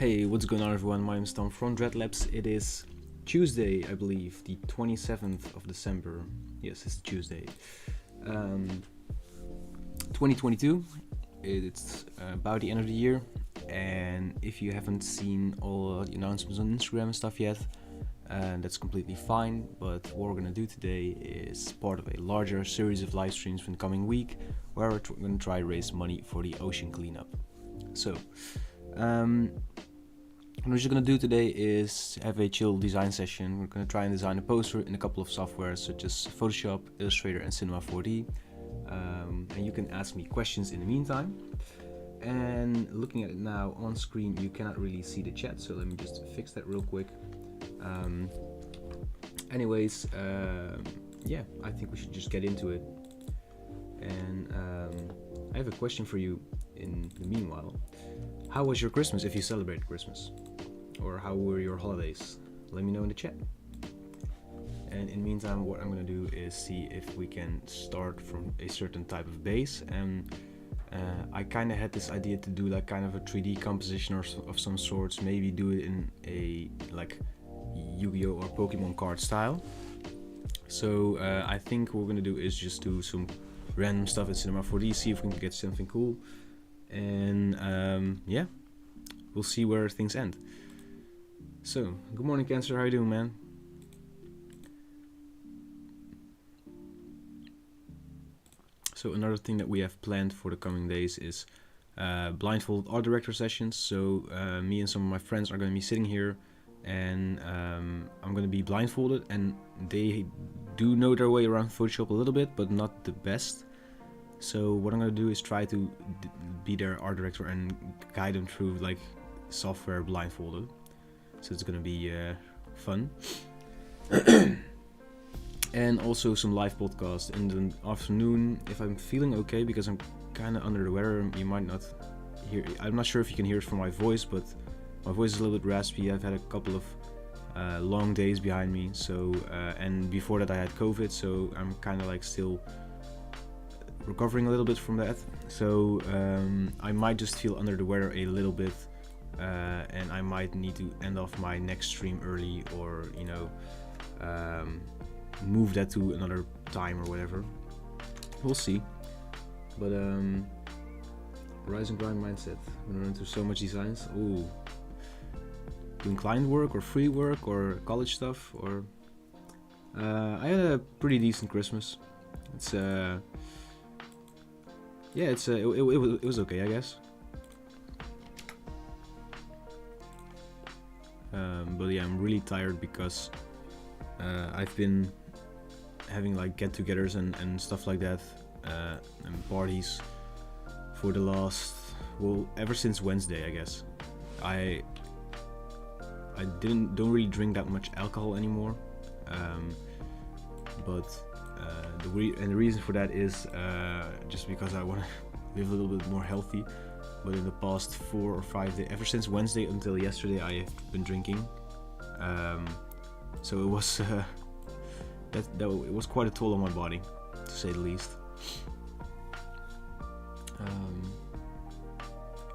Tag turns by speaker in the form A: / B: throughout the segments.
A: Hey, what's going on everyone? My name is Tom from Dreadlabs. It is Tuesday, I believe, the 27th of December. Yes, it's Tuesday. 2022. It's about the end of the year, and if you haven't seen all the announcements on Instagram and stuff yet, that's completely fine. But what we're gonna do today is part of a larger series of live streams for the coming week, where we're gonna try to raise money for the ocean cleanup. So, what we're just gonna do today is have a chill design session. We're gonna try and design a poster in a couple of softwares such as Photoshop, Illustrator, and Cinema 4D. And you can ask me questions in the meantime. And looking at it now on screen, you cannot really see the chat, so let me just fix that real quick. Yeah, I think we should just get into it. And I have a question for you in the meanwhile. How was your Christmas, if you celebrated Christmas? Or how were your holidays? Let me know in the chat. And in the meantime, what I'm going to do is see if we can start from a certain type of base. And I kind of had this idea to do like kind of a 3D composition or of some sorts. Maybe do it in a like Yu-Gi-Oh or Pokemon card style. So I think what we're going to do is just do some random stuff in Cinema 4D, see if we can get something cool. And yeah, we'll see where things end. So, good morning Cancer, how you doing, man? So another thing that we have planned for the coming days is blindfolded art director sessions. So me and some of my friends are going to be sitting here, and I'm going to be blindfolded, and they do know their way around Photoshop a little bit, but not the best. So what I'm going to do is try to be their art director and guide them through like software blindfolded. So it's going to be fun. And also some live podcast in the afternoon if I'm feeling okay, because I'm kind of under the weather. You might not hear, I'm not sure if you can hear it from my voice, but my voice is a little bit raspy. I've had a couple of long days behind me, so and before that I had COVID, so I'm kind of like still recovering a little bit from that. So I might just feel under the weather a little bit, and I might need to end off my next stream early, or you know, move that to another time or whatever. We'll see. But rise and grind mindset. We're gonna into so much designs. Ooh, doing client work or free work or college stuff. Or I had a pretty decent Christmas. It's yeah, it's it was okay, I guess. But yeah, I'm really tired because I've been having like get-togethers and stuff like that, and parties for the last, well, ever since Wednesday, I guess. I don't really drink that much alcohol anymore, but the reason for that is just because I want to live a little bit more healthy. But in the past 4 or 5 days, ever since Wednesday until yesterday, I have been drinking. So it was it was quite a toll on my body, to say the least.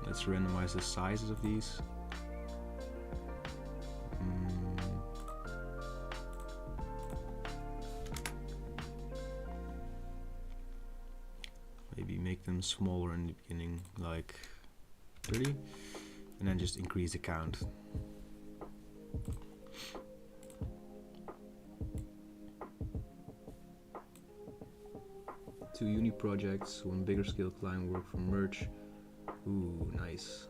A: Let's randomize the sizes of these. Maybe make them smaller in the beginning, like 30, and then just increase the count. Two uni projects, one bigger scale client work for merch. Ooh, nice.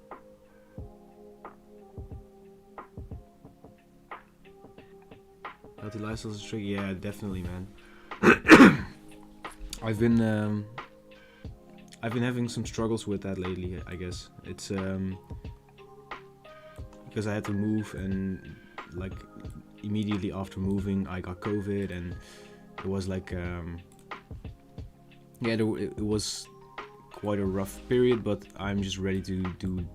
A: Healthy lifestyle is tricky. Yeah, definitely, man. I've been having some struggles with that lately, I guess. It's because I had to move, and like immediately after moving I got COVID, and it was like yeah, it was quite a rough period, but I'm just ready to do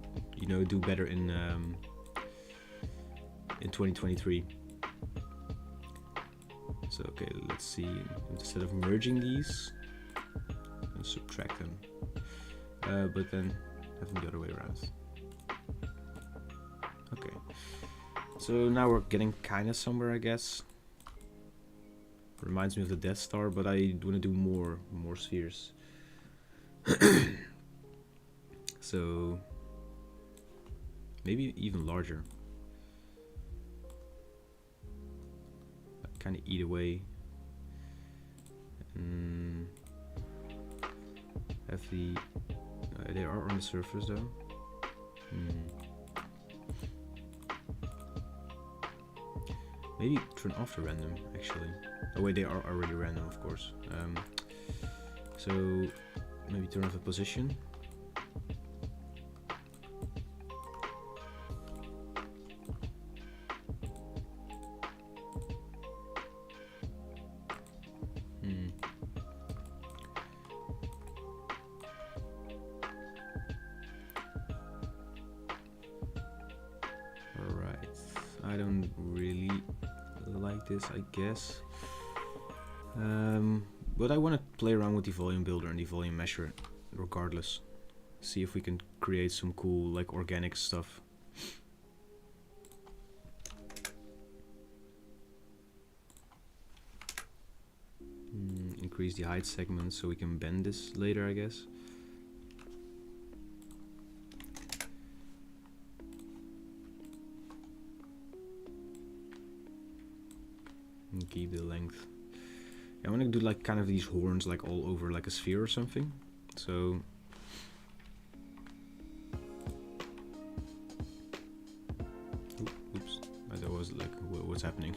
A: better in 2023. So okay, let's see, instead of merging these, let's subtract them, but then have them the other way around. Okay. So now we're getting kind of somewhere, I guess. Reminds me of the Death Star, but I want to do more spheres. So maybe even larger. Kind of eat away. Have the they are on the surface though. Maybe turn off the random actually. Oh wait, they are already random, of course. So maybe turn off the position. Alright, I don't really like this, I guess. But I want to play around with the volume builder and the volume measure regardless. See if we can create some cool like organic stuff. Increase the height segment so we can bend this later, I guess. And keep the length. I want to do like kind of these horns like all over like a sphere or something. So oops, that was like what's happening.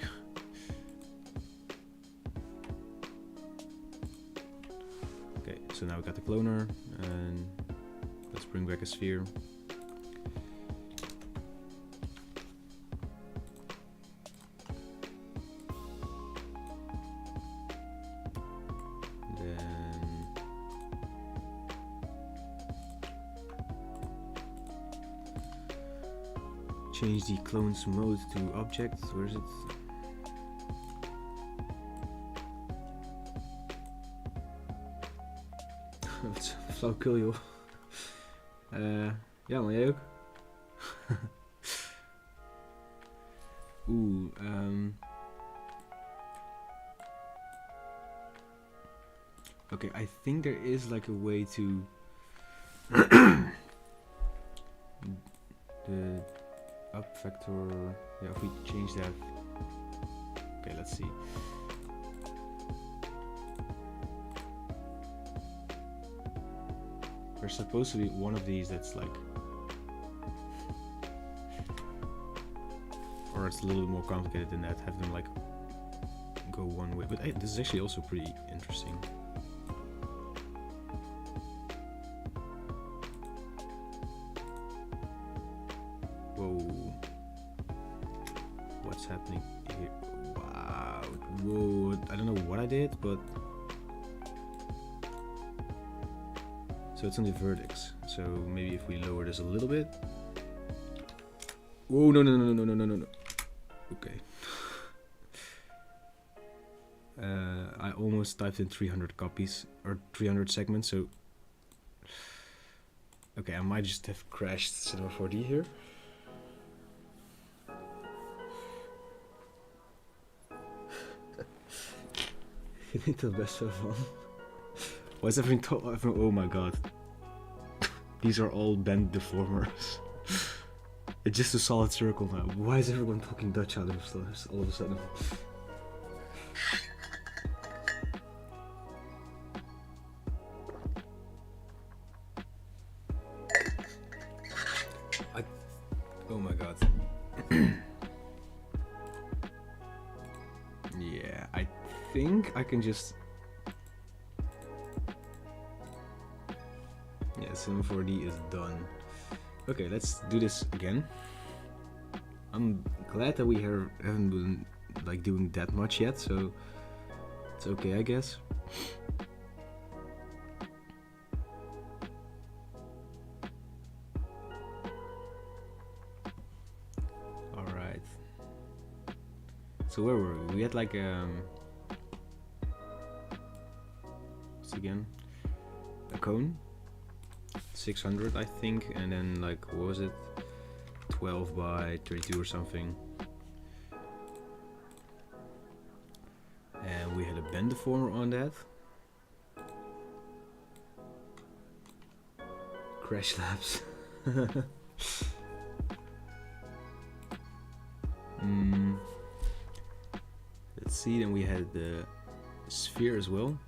A: Okay, so now we got the cloner, and let's bring back a sphere. Change the clone's mode to object. Where is it? Flauwekul joh. Ja man, jij ook? Oeh, okay, I think there is like a way to the up vector. Yeah, if we change that. Okay, let's see. There's supposed to be one of these that's like, or it's a little bit more complicated than that. Have them like go one way, but hey, this is actually also pretty interesting. Whoa, what's happening here? Wow, whoa, I don't know what I did, but so it's on the vertex. So maybe if we lower this a little bit. Whoa, no. Okay. I almost typed in 300 copies or 300 segments, so okay, I might just have crashed Cinema 4D here. You need the best of fun. Why is everything oh my god. These are all bent deformers. It's just a solid circle now. Why is everyone talking Dutch out of this all of a sudden? Oh my god. Yeah, I think I can just... Yeah, Cinema 4D is done. Okay, let's do this again. I'm glad that we haven't been like doing that much yet, so it's okay, I guess. Alright. So where were we? We had like what's it again? A cone. 600 I think, and then like what was it, 12 by 32 or something. And we had a bend deformer on that. Crash labs. Let's see, then we had the sphere as well.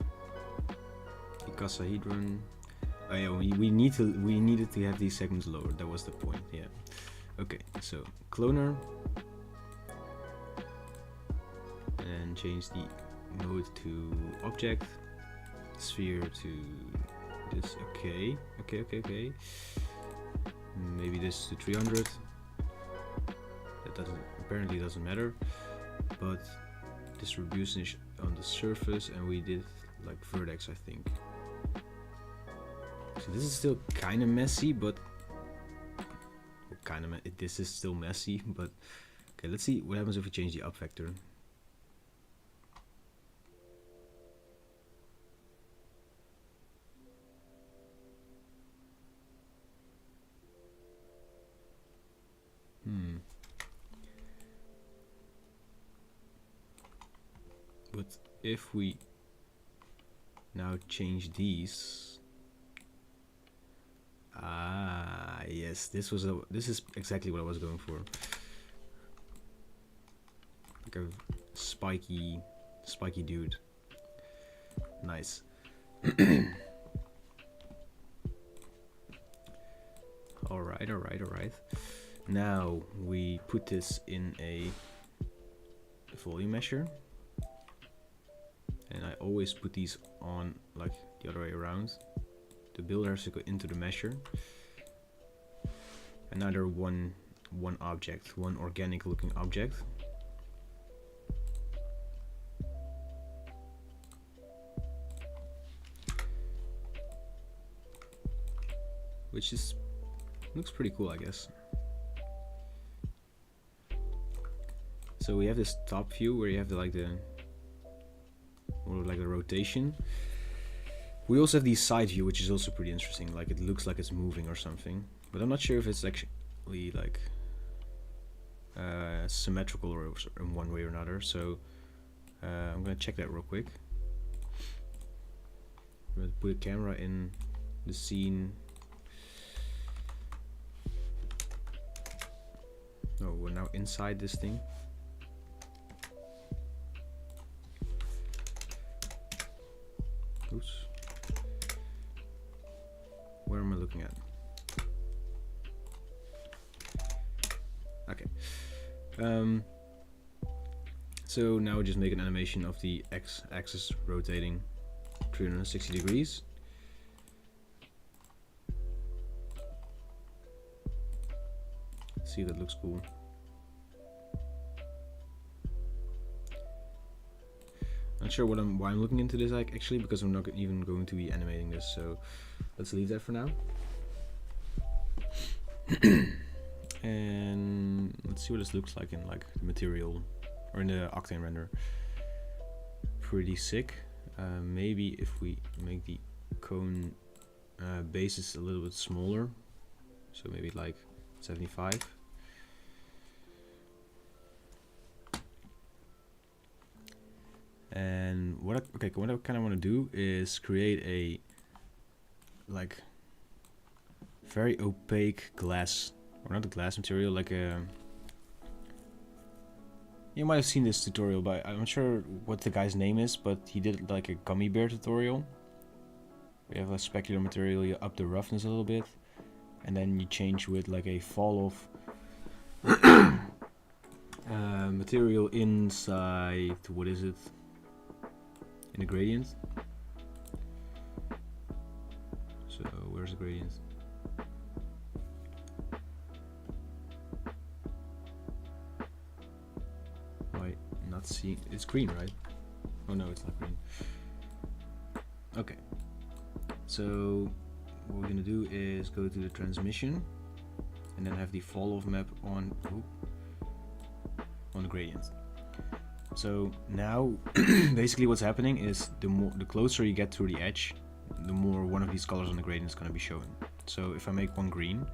A: Icosahedron. Oh yeah, we needed to have these segments lowered. That was the point. Yeah. Okay, so cloner, and change the mode to object, sphere to this. Okay. Maybe this to 300. That apparently doesn't matter, but distribution is on the surface, and we did like vertex, I think. So this is still kind of messy, but this is still messy, but okay, let's see what happens if we change the up vector. But if we now change these, yes, this is exactly what I was going for. Like a spiky dude. Nice. All right. Now we put this in a volume measure, and I always put these on like the other way around. The builder has to go into the measure. Another one object, one organic looking object. Which looks pretty cool, I guess. So we have this top view where you have the rotation. We also have the side view, which is also pretty interesting. Like it looks like it's moving or something, but I'm not sure if it's actually like symmetrical or in one way or another. So I'm gonna check that real quick. I'm gonna put a camera in the scene. Oh, we're now inside this thing. Oops. Where am I looking at? Okay. So now we just make an animation of the x-axis rotating 360 degrees. See, that looks cool. Not sure why I'm looking into this actually, because I'm not even going to be animating this, so let's leave that for now. And let's see what this looks like in like the material or in the Octane render. Pretty sick. Maybe if we make the cone bases a little bit smaller, so maybe like 75. And what I kind of want to do is create a like very opaque glass, or not a glass material, like a, you might have seen this tutorial, but I'm not sure what the guy's name is, but he did like a gummy bear tutorial. We have a specular material, you up the roughness a little bit, and then you change with like a fall off material inside, what is it? In the gradient. So where's the gradient? Why not seeing? It's green, right? Oh no, it's not green. Okay. So what we're gonna do is go to the transmission and then have the fall off map on the gradient. So now basically what's happening is the closer you get to the edge, the more one of these colors on the gradient is going to be shown. So if I make one green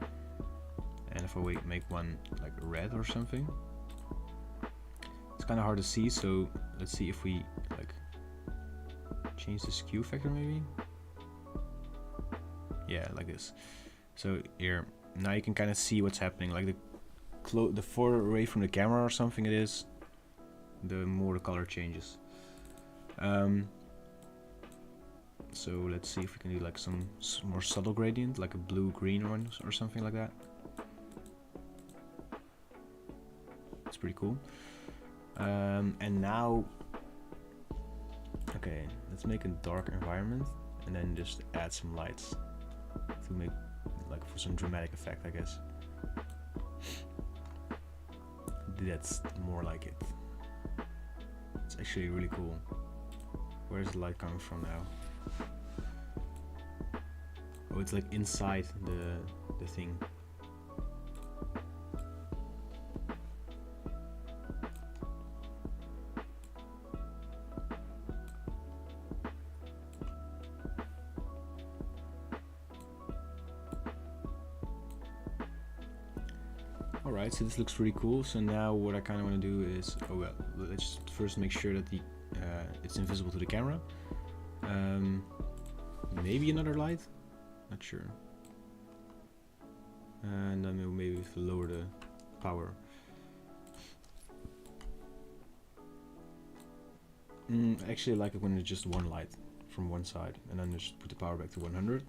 A: And if I make one like red or something, it's kind of hard to see. So let's see if we like change the skew factor maybe. Yeah, like this. So here, now you can kind of see what's happening. Like the further away from the camera or something it is, the more the color changes. So let's see if we can do like some more subtle gradient, like a blue-green one or something like that. It's pretty cool. And now, okay, let's make a dark environment and then just add some lights to make like for some dramatic effect, I guess. That's more like it. It's actually really cool. Where's the light coming from now? Oh, it's like inside the thing. Alright, so this looks really cool. So now what I kind of want to do is, oh well, let's first make sure that it's invisible to the camera. Maybe another light, not sure. And then maybe if we lower the power. Actually, I like it when it's just one light from one side, and then just put the power back to 100.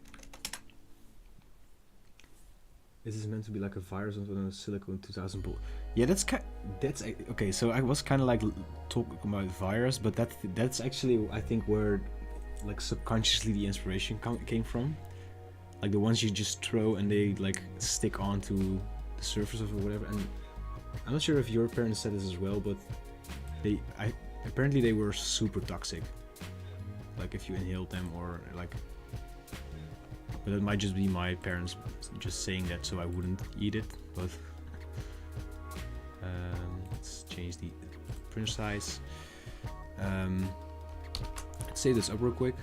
A: Is this meant to be like a virus on a silicone 2000 volt? Yeah, that's okay. So I was kind of like talking about virus, but that's actually I think where like subconsciously the inspiration came from. Like the ones you just throw and they like stick onto the surface of it or whatever. And I'm not sure if your parents said this as well, but apparently they were super toxic. Like if you inhaled them or like. But it might just be my parents just saying that so I wouldn't eat it, but let's change the print size. Let's save this up real quick.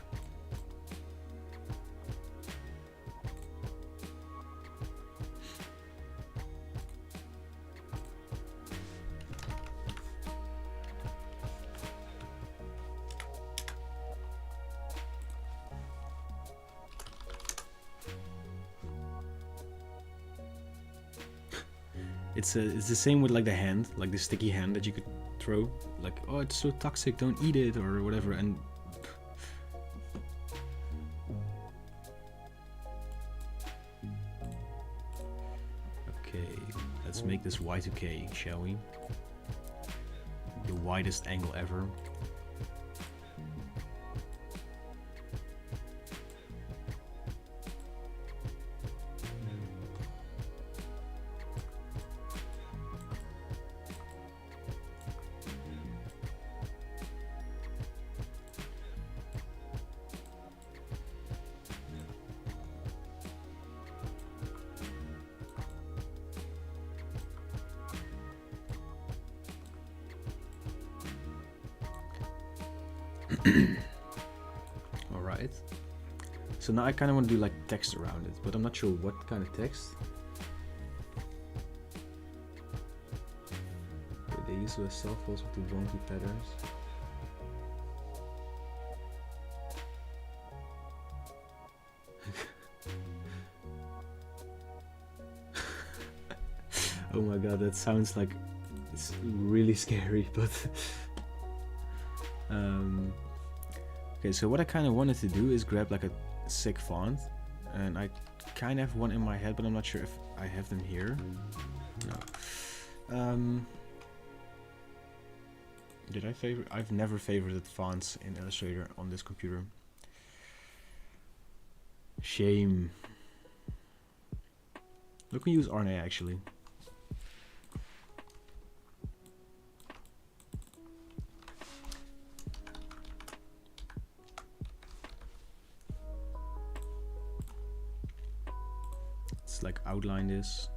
A: It's the same with like the hand, like the sticky hand that you could throw. Like, oh, it's so toxic, don't eat it or whatever. And okay, let's make this Y2K, shall we? The widest angle ever. Alright, so now I kind of want to do like text around it, but I'm not sure what kind of text. They use the cell phones with the wonky patterns. Oh my god, that sounds like it's really scary, but okay, so what I kind of wanted to do is grab like a sick font, and I kind of have one in my head, but I'm not sure if I have them here. No. Did I favor? I've never favorited fonts in Illustrator on this computer. Shame. Look, we use RNA actually. Like outline this.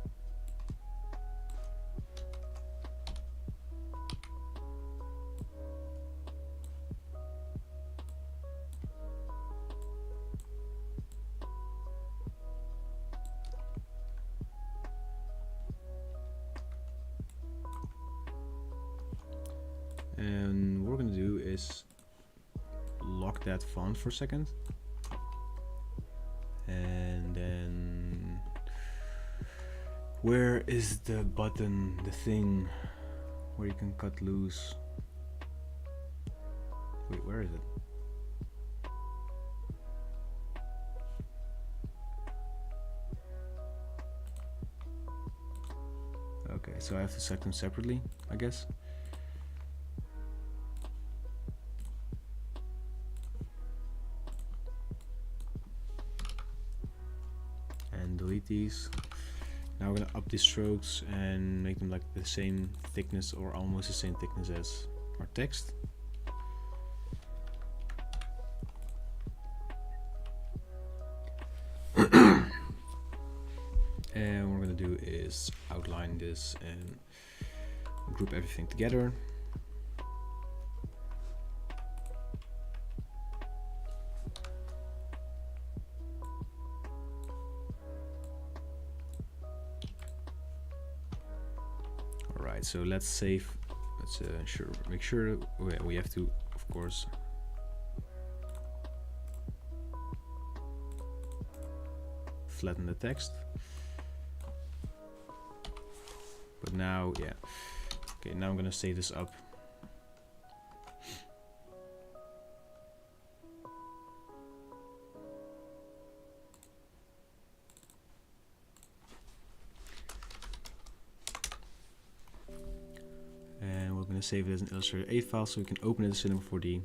A: And what we're gonna do is lock that font for a second, and then where is the button, the thing where you can cut loose? Wait, where is it? Okay, so I have to select them separately, I guess. And delete these. Now we're gonna up these strokes and make them like the same thickness or almost the same thickness as our text. And what we're gonna do is outline this and group everything together. Alright, so let's save. Let's make sure we have to, of course, flatten the text. But now, yeah. Okay, now I'm gonna save this up. And we're gonna save it as an Illustrator 8 file so we can open it in Cinema 4D.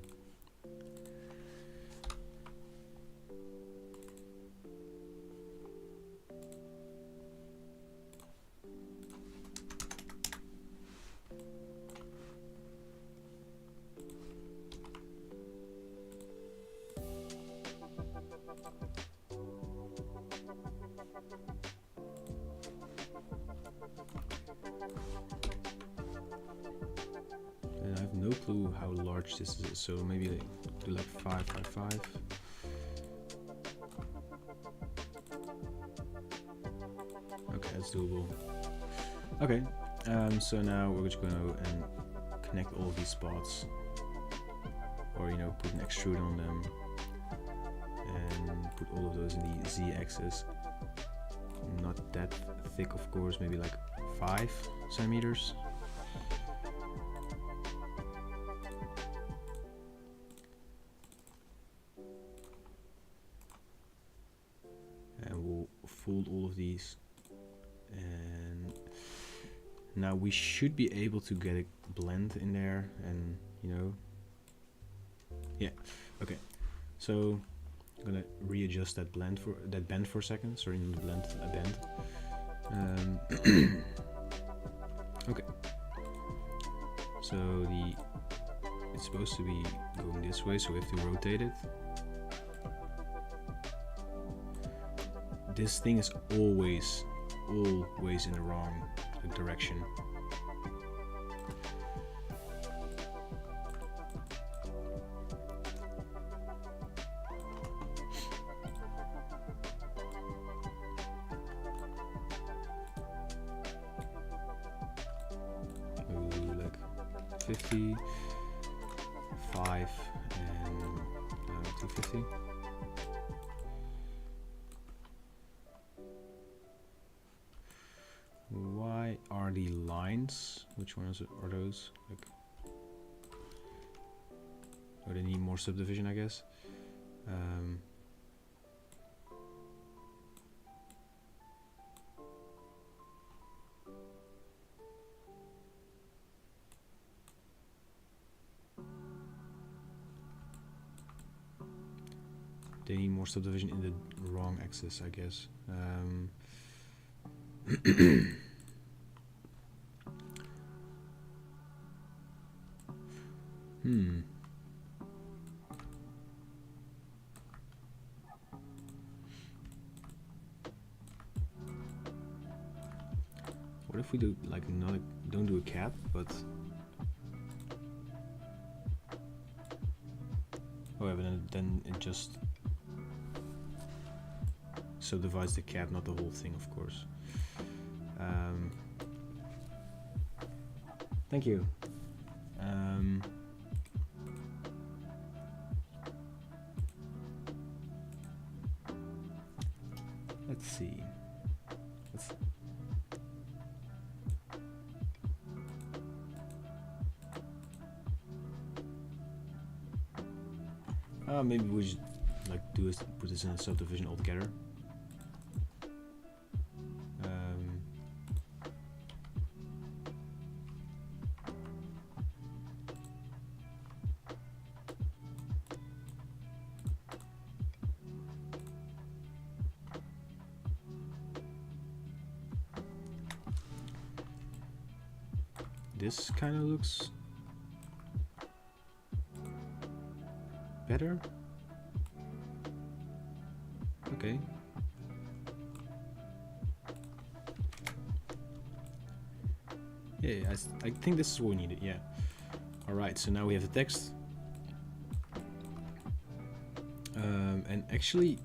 A: And I have no clue how large this is, so maybe do like 5 by 5. Okay, that's doable. Okay, so now we're just going to and connect all of these spots, or put an extrude on them, and put all of those in the Z-axis. Not that thick, of course, maybe like 5 centimeters. And we'll fold all of these, and now we should be able to get a blend in there, and yeah, okay. So I'm gonna readjust that bend for a second. Sorry, not blend, a bend. Okay. So it's supposed to be going this way, so we have to rotate it. This thing is always in the wrong direction. Like 50, 5, and 250. Why are the lines? Which ones are those? Like, oh, they need more subdivision, I guess. They need more subdivision in the wrong axis, I guess. What if we do like don't do a cap, but however, then it just subdivides the cap, not the whole thing, of course. Thank you. Let's see. Maybe we should like put this in a subdivision altogether. This kind of looks better. Okay. Yeah, I think this is what we needed. Yeah. All right. So now we have the text. And actually,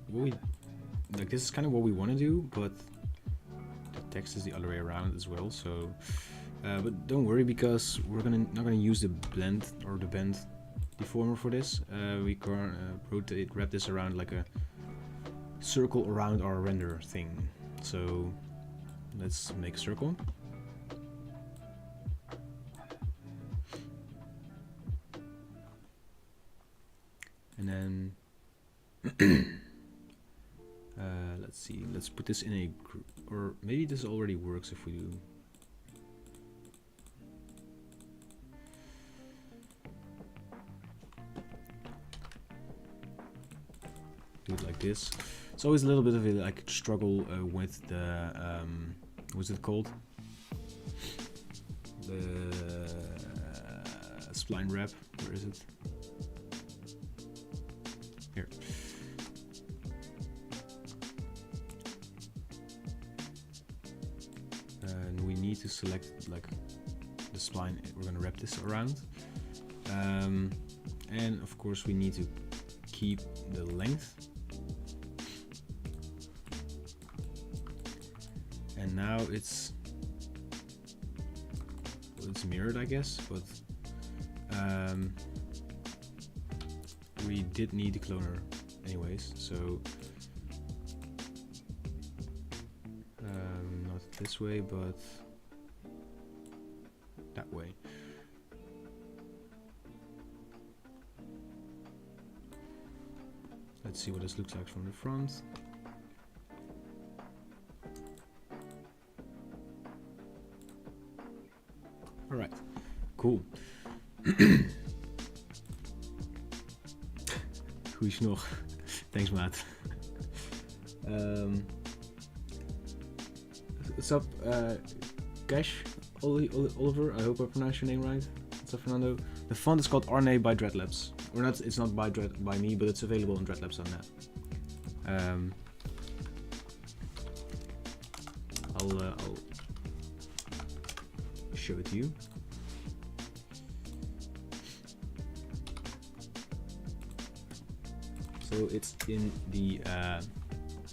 A: this is kind of what we want to do, but the text is the other way around as well. So, but don't worry, because we're not gonna use the blend or the bend deformer for this. We can wrap this around like a circle around our render thing. So let's make a circle. And then let's see, let's put this in a group, or maybe this already works if we do. Do it like this. It's always a little bit of a like struggle with the what's it called? The spline wrap. Where is it? Here. And we need to select like the spline we're going to wrap this around. And of course we need to keep the length. And now it's mirrored, I guess, but we did need the cloner anyways, so not this way, but that way. Let's see what this looks like from the front. All right, cool. Goeie nog. Thanks, maat. What's up, Cash Oliver? I hope I pronounced your name right. What's up, Fernando? The font is called Arne by Dreadlabs. Or not? It's not by me, but it's available on Dreadlabs.net. I'll show it to you. So it's in the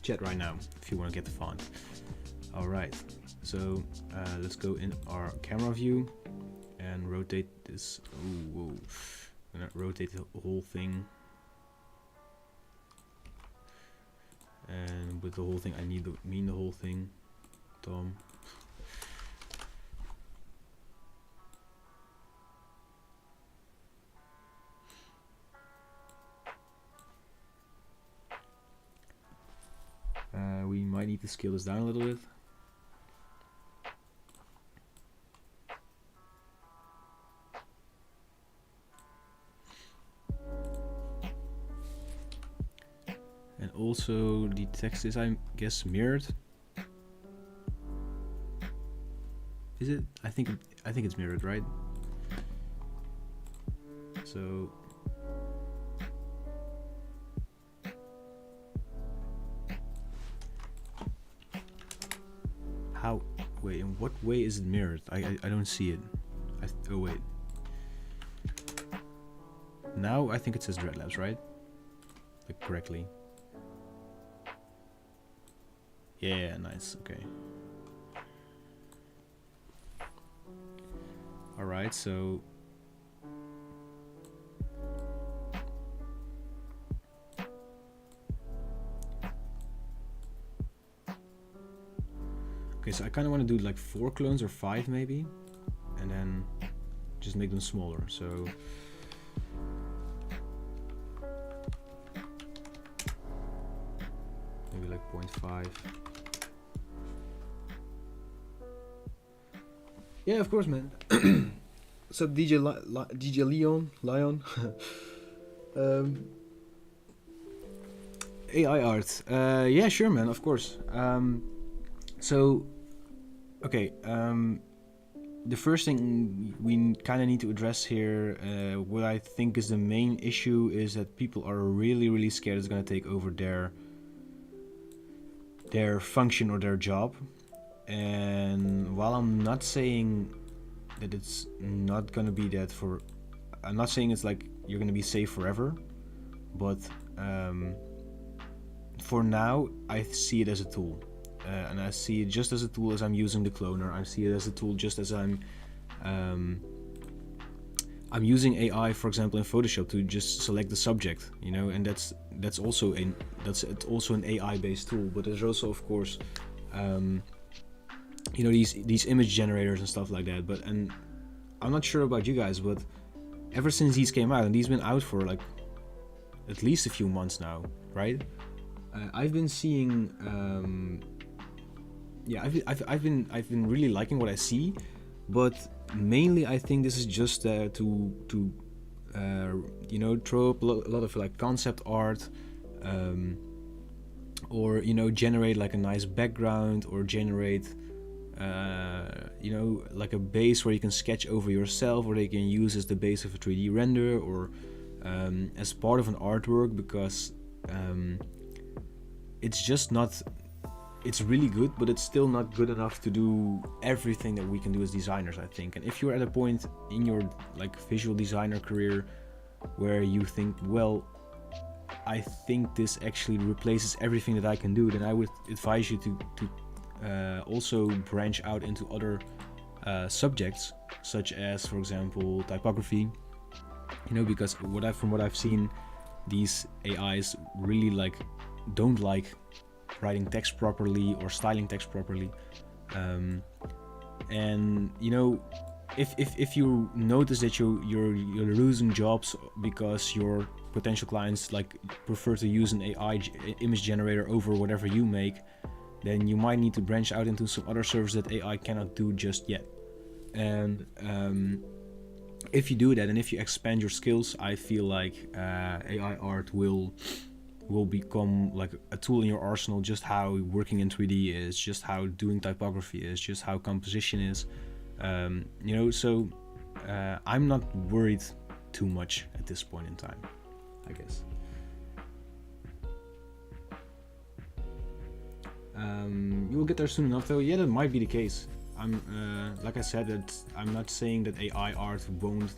A: chat right now if you want to get the font. All right, so let's go in our camera view and rotate this. Oh, whoa. I'm gonna rotate the whole thing. And with the whole thing, I mean the whole thing, Tom. We might need to scale this down a little bit. And also the text is, I guess, mirrored. Is it? I think it's mirrored, right? So how? Wait, in what way is it mirrored? I don't see it. Oh wait. Now I think it says Dreadlabs, right? Like correctly. Yeah, nice. Okay. All right, so Okay, so I kind of want to do like 4 clones or 5 maybe, and then just make them smaller. So maybe like 0.5. Yeah, of course, man. What's up, DJ Leon? AI art. Yeah, sure, man. Of course. So, okay. The first thing we kind of need to address here, what I think is the main issue, is that people are really scared it's gonna take over their function or their job. And while I'm not saying that it's not gonna be that I'm not saying it's like you're gonna be safe forever, but for now I see it as a tool, and I see it just as a tool as I'm using the cloner. I see it as a tool just as I'm using AI, for example, in Photoshop to just select the subject, you know, and that's also an AI based tool. But there's also, of course, you know, these image generators and stuff like that. And I'm not sure about you guys, but ever since these came out, and these been out for like at least a few months now, right? I've been seeing, yeah, I've been really liking what I see, but mainly I think this is just to you know, throw up a lot of like concept art, or, you know, generate like a nice background, or generate you know, like a base where you can sketch over yourself, or they can use as the base of a 3D render, or as part of an artwork, because it's just not, it's really good, but it's still not good enough to do everything that we can do as designers, I think. And if you're at a point in your like visual designer career where you think, well, I think this actually replaces everything that I can do, then I would advise you to also branch out into other subjects, such as, for example, typography. You know, because from what I've seen, these AIs really don't like writing text properly or styling text properly, and you know, if you notice that you're losing jobs because your potential clients like prefer to use an AI image generator over whatever you make, then you might need to branch out into some other service that AI cannot do just yet. And if you do that, and if you expand your skills, I feel like AI art will become like a tool in your arsenal, just how working in 3D is, just how doing typography is, just how composition is, you know. So I'm not worried too much at this point in time, I guess. You will get there soon enough, though. Yeah, that might be the case. Like I said, that I'm not saying that AI art won't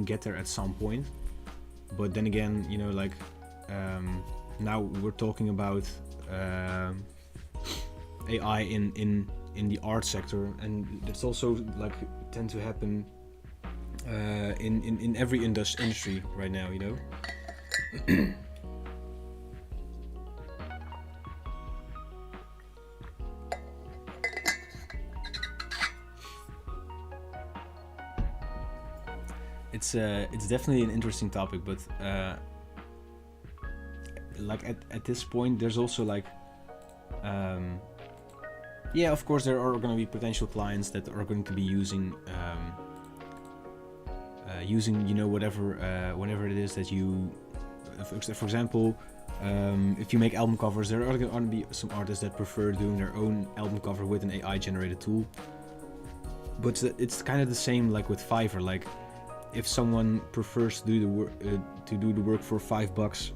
A: get there at some point. But then again, you know, like now we're talking about AI in the art sector, and it's also like tend to happen in every industry right now, you know. It's definitely an interesting topic, but like at this point, there's also like yeah, of course there are going to be potential clients that are going to be using you know, whenever it is that you, for example, if you make album covers, there are going to be some artists that prefer doing their own album cover with an AI generated tool. But it's kind of the same like with Fiverr. Like, if someone prefers to do the work for $5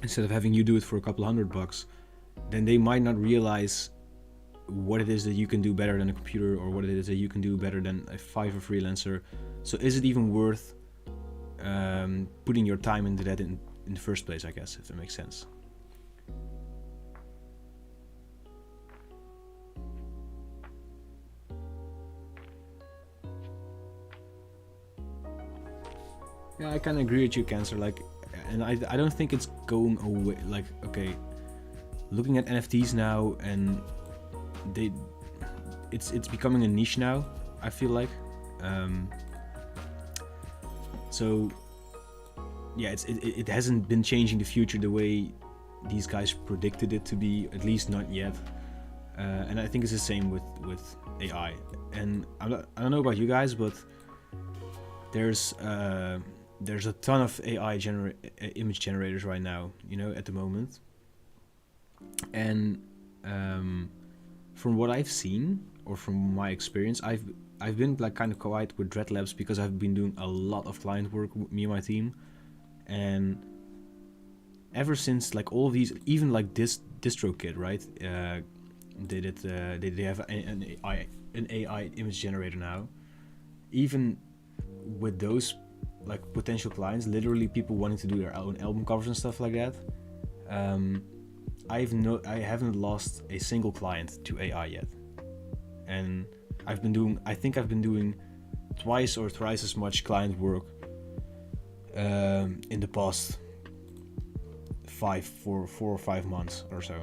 A: instead of having you do it for a couple $100, then they might not realize what it is that you can do better than a computer, or what it is that you can do better than a Fiverr freelancer. So is it even worth putting your time into that in the first place, I guess, if that makes sense. Yeah, I kind of agree with you, Cancer. Like, and I don't think it's going away. Like, okay, looking at NFTs now, and it's becoming a niche now, I feel like. So yeah, it hasn't been changing the future the way these guys predicted it to be, at least not yet. And I think it's the same with AI. And I don't know about you guys, but there's a ton of AI image generators right now, at the moment. And from what I've seen, or from my experience, I've been like kind of quiet with Dreadlabs because I've been doing a lot of client work with me and my team. And ever since like all of these, even like this DistroKid, right? They have an AI image generator now. Even with those like potential clients, literally people wanting to do their own album covers and stuff like that, I haven't lost a single client to AI yet. And I think I've been doing twice or thrice as much client work in the past 4 or 5 months or so.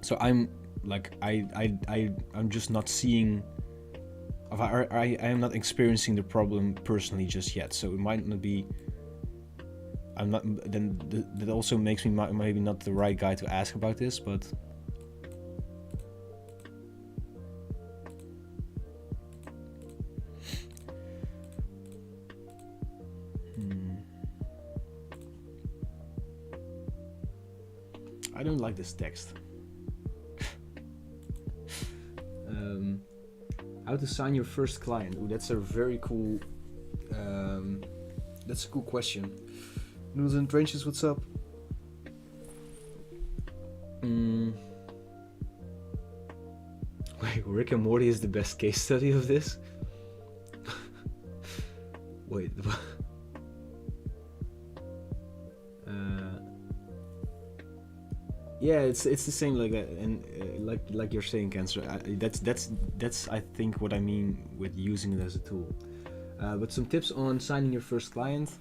A: So I'm like I'm just not seeing, I am not experiencing the problem personally just yet. So it might not be, that also makes me maybe not the right guy to ask about this, but I don't like this text. How to sign your first client? Ooh, that's a very cool. That's a cool question. Noodles and Trenches, what's up? Wait, Rick and Morty is the best case study of this? Wait. Yeah, it's the same like that, and like you're saying, Cancer. That's I think what I mean with using it as a tool. But some tips on signing your first client.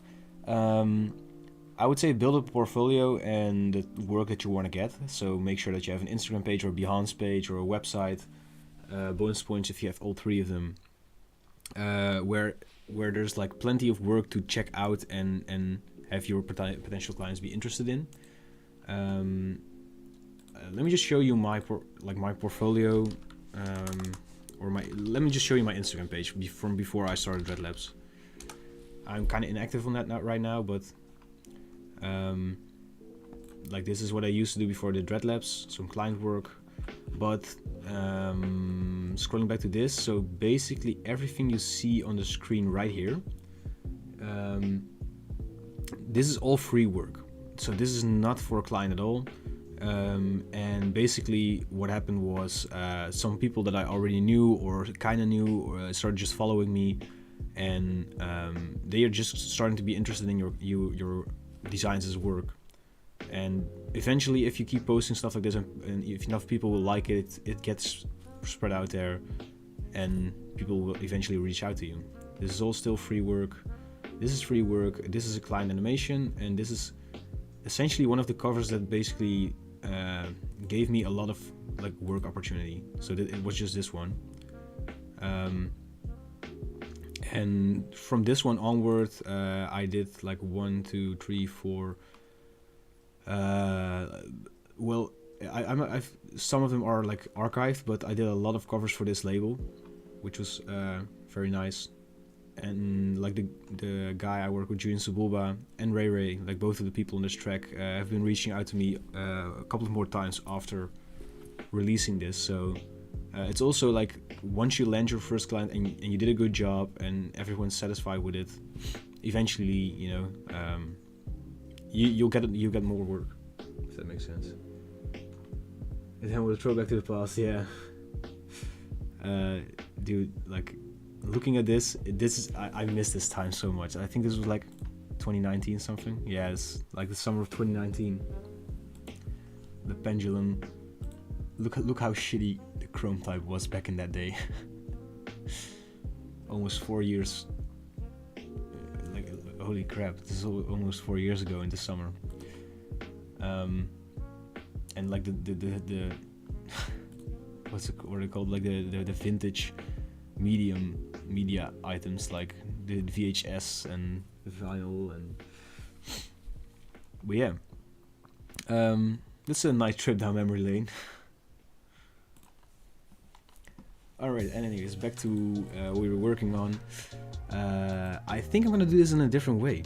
A: I would say build a portfolio and the work that you want to get. So make sure that you have an Instagram page or a Behance page or a website. Bonus points if you have all three of them. Where there's like plenty of work to check out and have your potential clients be interested in. Let me just show you my portfolio, let me just show you my Instagram page from before I started Dreadlabs. I'm kind of inactive on that right now, but like this is what I used to do before I did Dreadlabs, some client work. But scrolling back to this, so basically everything you see on the screen right here, this is all free work. So this is not for a client at all. And basically what happened was some people that I already knew or kind of knew started just following me, and they are just starting to be interested in your designs as work. And eventually, if you keep posting stuff like this and if enough people will like it, it gets spread out there and people will eventually reach out to you. This is all still free work. This is free work. This is a client animation, and this is essentially one of the covers that basically gave me a lot of like work opportunity. So it was just this one, and from this one onward, I did like 1, 2, 3, 4. Well, I've some of them are like archived, but I did a lot of covers for this label, which was very nice. And like the guy I work with, Julian Sabulba and Ray, like both of the people on this track, have been reaching out to me a couple of more times after releasing this. So it's also like once you land your first client and you did a good job and everyone's satisfied with it, eventually you'll get more work, if that makes sense. And then we'll throw back to the past, yeah. Dude, like looking at this is I miss this time so much. I think this was like 2019 something. Yeah, it's like the summer of 2019. The pendulum. Look how shitty the Chrome type was back in that day. Almost 4 years. Like holy crap! This is almost 4 years ago in the summer. And like the what are they called, like the vintage media items, like the VHS and the vinyl. And but yeah, that's a nice trip down memory lane. Alright, and anyways, back to what we were working on. I think I'm gonna do this in a different way.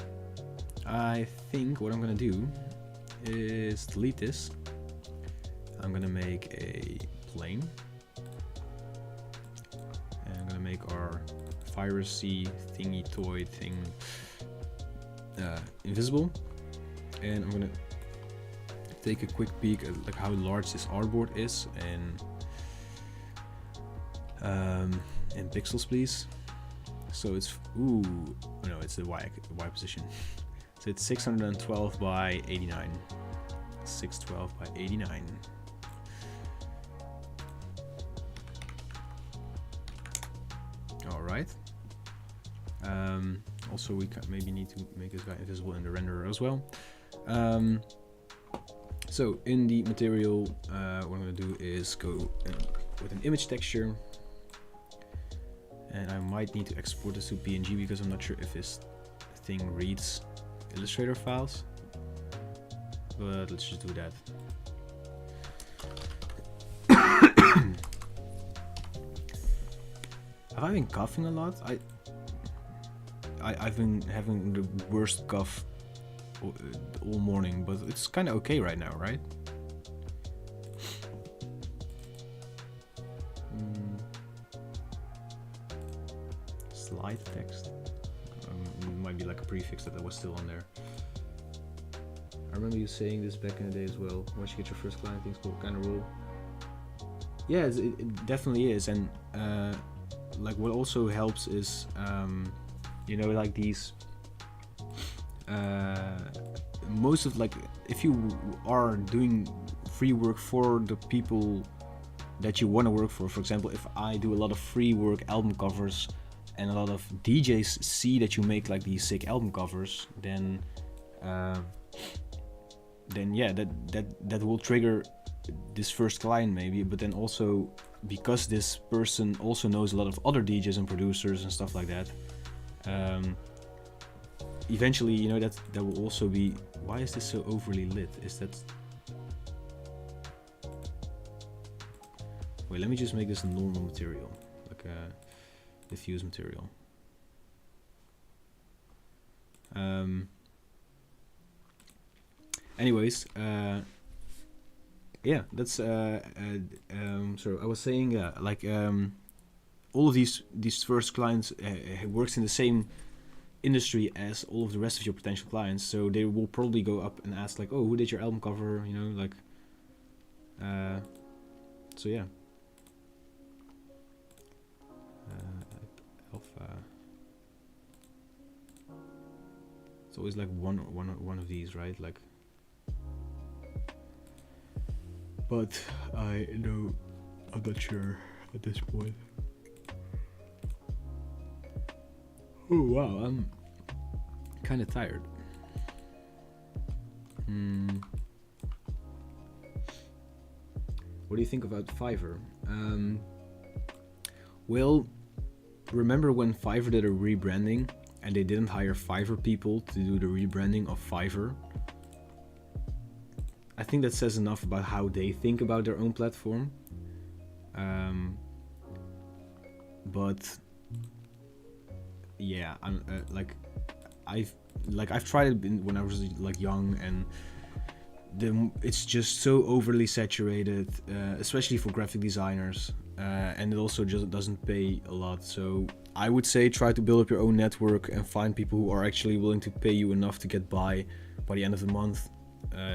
A: I think what I'm gonna do is delete this. I'm gonna make a plane. And I'm gonna make our virusy thingy toy thing invisible. And I'm gonna take a quick peek at like how large this artboard is, and in pixels, please. So it's it's the Y position. So it's 612 by 89. 612 by 89. All right. Also, we maybe need to make this guy invisible in the renderer as well. So in the material, what I'm going to do is go with an image texture. And I might need to export this to PNG because I'm not sure if this thing reads Illustrator files. But let's just do that. Have I been coughing a lot? I've been having the worst cough all morning, but it's kind of okay right now, right? Slide text. Might be like a prefix that was still on there. I remember you saying this back in the day as well. Once you get your first client, things will kind of roll. Yeah, it definitely is. And like what also helps is, like these. Most of like, if you are doing free work for the people that you want to work for example, if I do a lot of free work album covers, and a lot of DJs see that you make like these sick album covers, then yeah, that will trigger this first client maybe. But then also because this person also knows a lot of other DJs and producers and stuff like that, eventually, that will also be. Why is this so overly lit? Is that? Wait, let me just make this a normal material, like a diffuse material. Anyways, yeah, that's so I was saying, all of these first clients works in the same industry as all of the rest of your potential clients, so they will probably go up and ask like, oh, who did your album cover, so yeah. Alpha. It's always like one of these, right? Like, but I'm not sure at this point. Oh wow, I'm kind of tired. What do you think about Fiverr? Well, remember when Fiverr did a rebranding and they didn't hire Fiverr people to do the rebranding of Fiverr? I think that says enough about how they think about their own platform. But yeah, I'm I've tried it when I was like young, and it's just so overly saturated, especially for graphic designers, and it also just doesn't pay a lot. So I would say try to build up your own network and find people who are actually willing to pay you enough to get by the end of the month,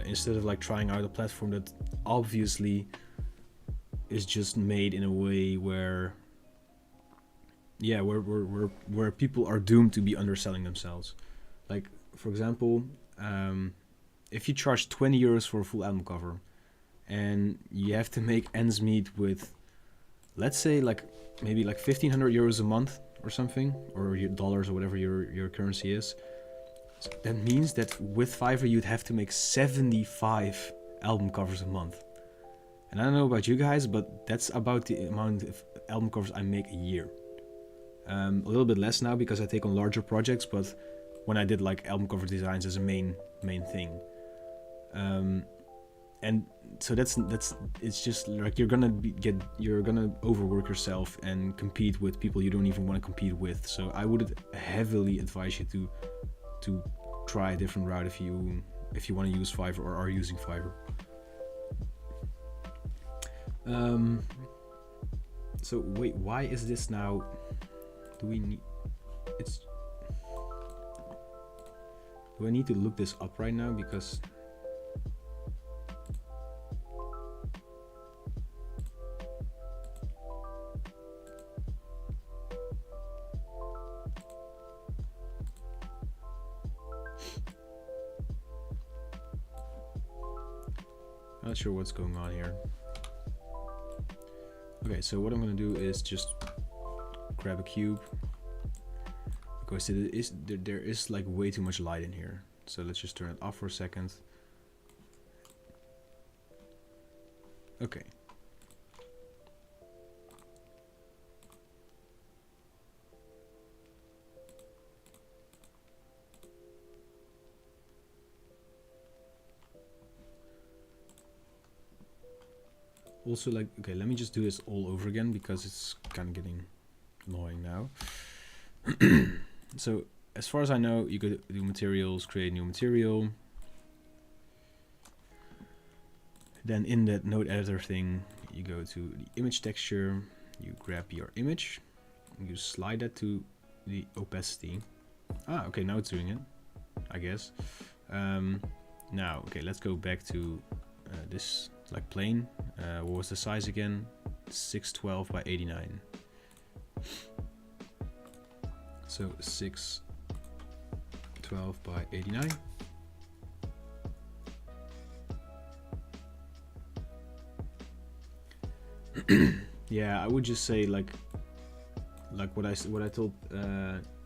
A: instead of like trying out a platform that obviously is just made in a way where where people are doomed to be underselling themselves. Like, for example, if you charge 20 euros for a full album cover and you have to make ends meet with, let's say, like maybe like 1,500 euros a month or something, or your dollars or whatever your currency is, that means that with Fiverr you'd have to make 75 album covers a month. And I don't know about you guys, but that's about the amount of album covers I make a year. A little bit less now because I take on larger projects, but when I did like album cover designs as a main thing. And so that's it's just like you're gonna overwork yourself and compete with people you don't even want to compete with. So I would heavily advise you to try a different route if you want to use Fiverr or are using Fiverr. So wait, why is this now? Do I need to look this up right now? Because I'm not sure what's going on here. Okay, so what I'm gonna do is just grab a cube, because there is like way too much light in here. So let's just turn it off for a second. Okay. Also, like, okay, let me just do this all over again because it's kind of getting annoying now. So as far as I know, you could do materials, create new material. Then in that node editor thing, you go to the image texture, you grab your image, you slide that to the opacity. Ah, okay, now it's doing it, I guess. Now, okay, let's go back to this like plane. What was the size again? 612 by 89. So 612 by 89. Yeah, I would just say like what I told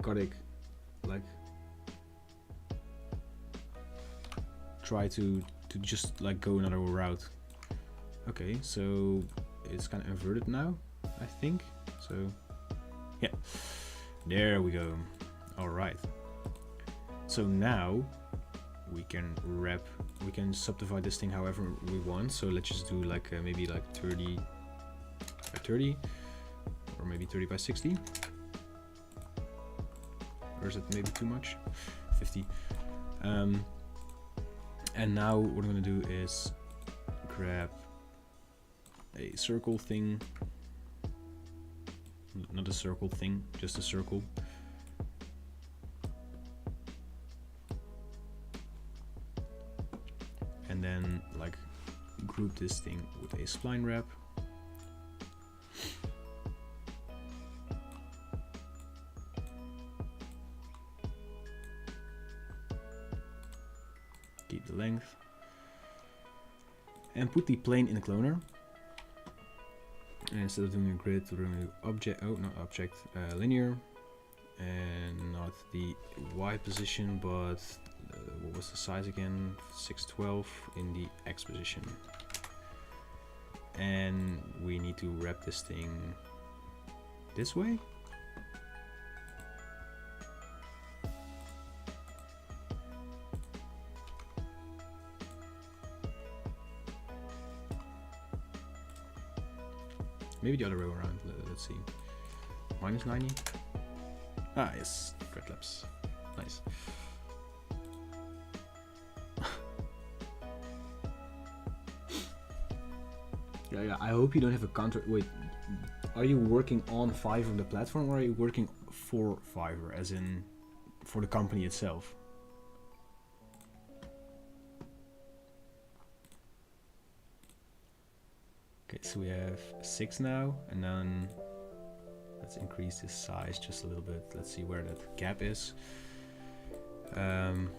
A: Kodik, like try to just like go another route. Okay, so it's kind of inverted now, I think. So yeah, there we go. All right. So now we can subdivide this thing however we want. So let's just do like maybe like 30 by 30, or maybe 30 by 60. Or is it maybe too much? 50. And now what I'm gonna do is grab a circle thing, not a circle thing, just a circle. And then like group this thing with a spline wrap. Keep the length. And put the plane in the cloner. And instead of doing a grid, we're going to do object, oh, not object, linear. And not the Y position, but what was the size again? 612 in the X position. And we need to wrap this thing this way. Maybe the other way around. Let's see. Minus 90. Ah, yes. Dreadlabs. Nice. Yeah. I hope you don't have a counter. Wait, are you working on Fiverr, the platform, or are you working for Fiverr, as in for the company itself? Okay, so we have 6 now, and then let's increase this size just a little bit. Let's see where that gap is. Here.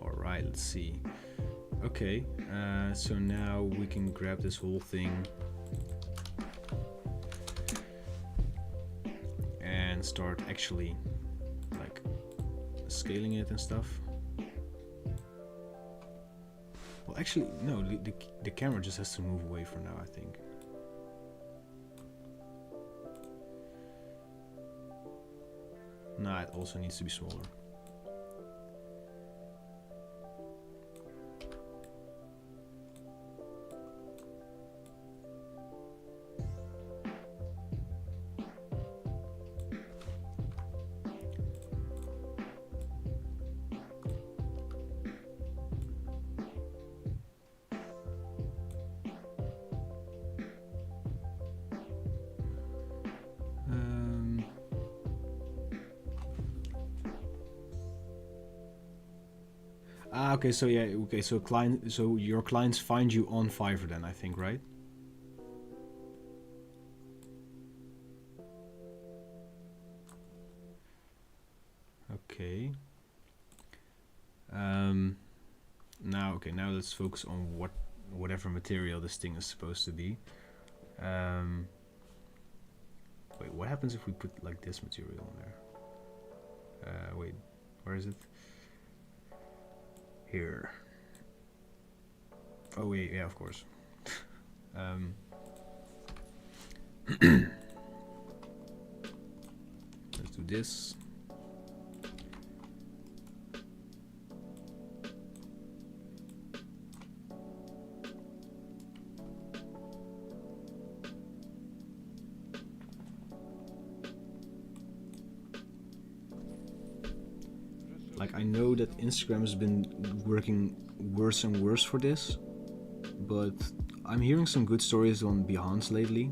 A: All right, let's see. Okay, so now we can grab this whole thing and start actually like scaling it and stuff. Well, actually, no, the camera just has to move away for now, I think. Nah, it also needs to be smaller. Okay, so yeah, okay, so your clients find you on Fiverr then, I think, right? Okay. Now let's focus on whatever material this thing is supposed to be. Wait, what happens if we put like this material on there? Wait, where is it? Here. Oh wait, yeah, of course. Let's do this. Like, I know that Instagram has been working worse and worse for this, but I'm hearing some good stories on Behance lately.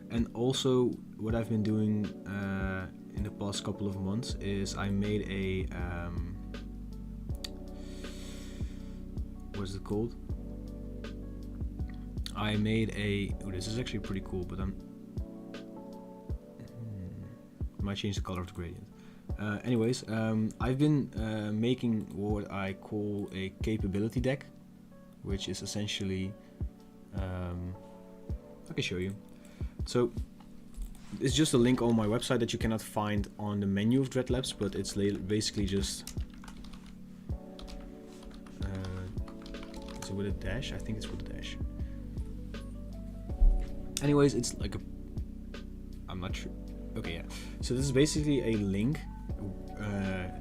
A: And also, what I've been doing in the past couple of months is I made a what's it called? I made a. Oh, this is actually pretty cool, but might change the color of the gradient. Anyways, I've been making what I call a capability deck, which is essentially I can show you. So it's just a link on my website that you cannot find on the menu of Dreadlabs, but it's basically just is it with a dash? I think it's with a dash. Anyways, it's like a, I'm not sure. Okay, yeah. So this is basically a link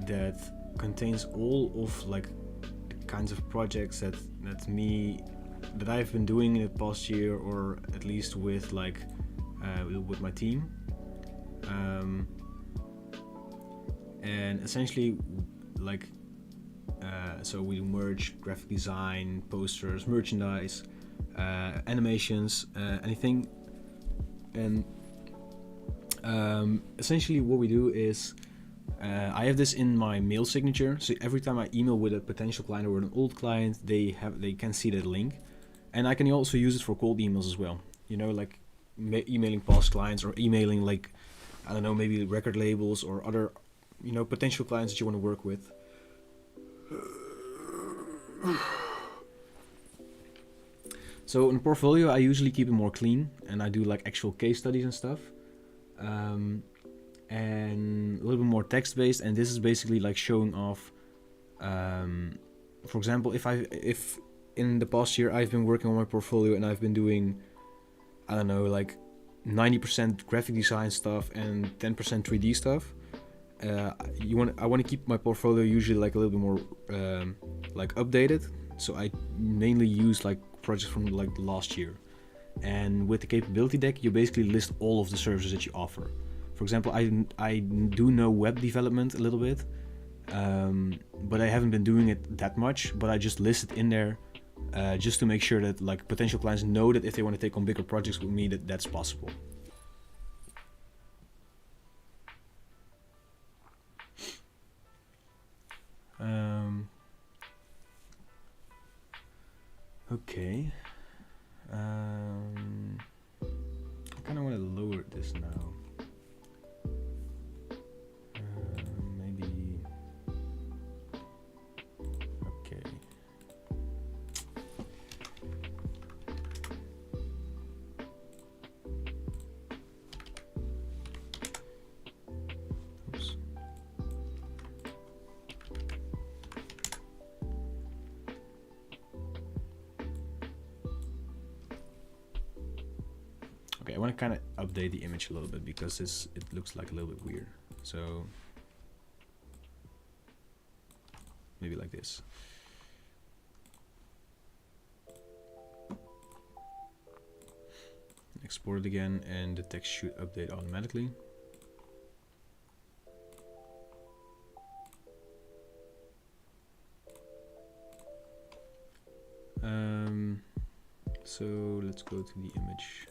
A: that contains all of like the kinds of projects that I've been doing in the past year, or at least with like with my team. And essentially, like, so we merge graphic design, posters, merchandise, animations, anything. And essentially what we do is I have this in my mail signature, so every time I email with a potential client or an old client, they can see that link. And I can also use it for cold emails as well, you know, like emailing past clients, or emailing like, I don't know, maybe record labels or other, you know, potential clients that you want to work with. So in portfolio, I usually keep it more clean, and I do like actual case studies and stuff, and a little bit more text-based. And this is basically like showing off. For example, if in the past year I've been working on my portfolio and I've been doing, I don't know, like 90% graphic design stuff and 10% 3D stuff. I want to keep my portfolio usually like a little bit more like updated. So I mainly use like projects from like last year. And with the capability deck, you basically list all of the services that you offer. For example, I do know web development a little bit, but I haven't been doing it that much. But I just list it in there just to make sure that like potential clients know that if they want to take on bigger projects with me, that's possible. Okay. I kind of want to lower this now. Maybe. I want to kind of update the image a little bit because it looks like a little bit weird. So maybe like this. Export it again, and the text should update automatically. So let's go to the image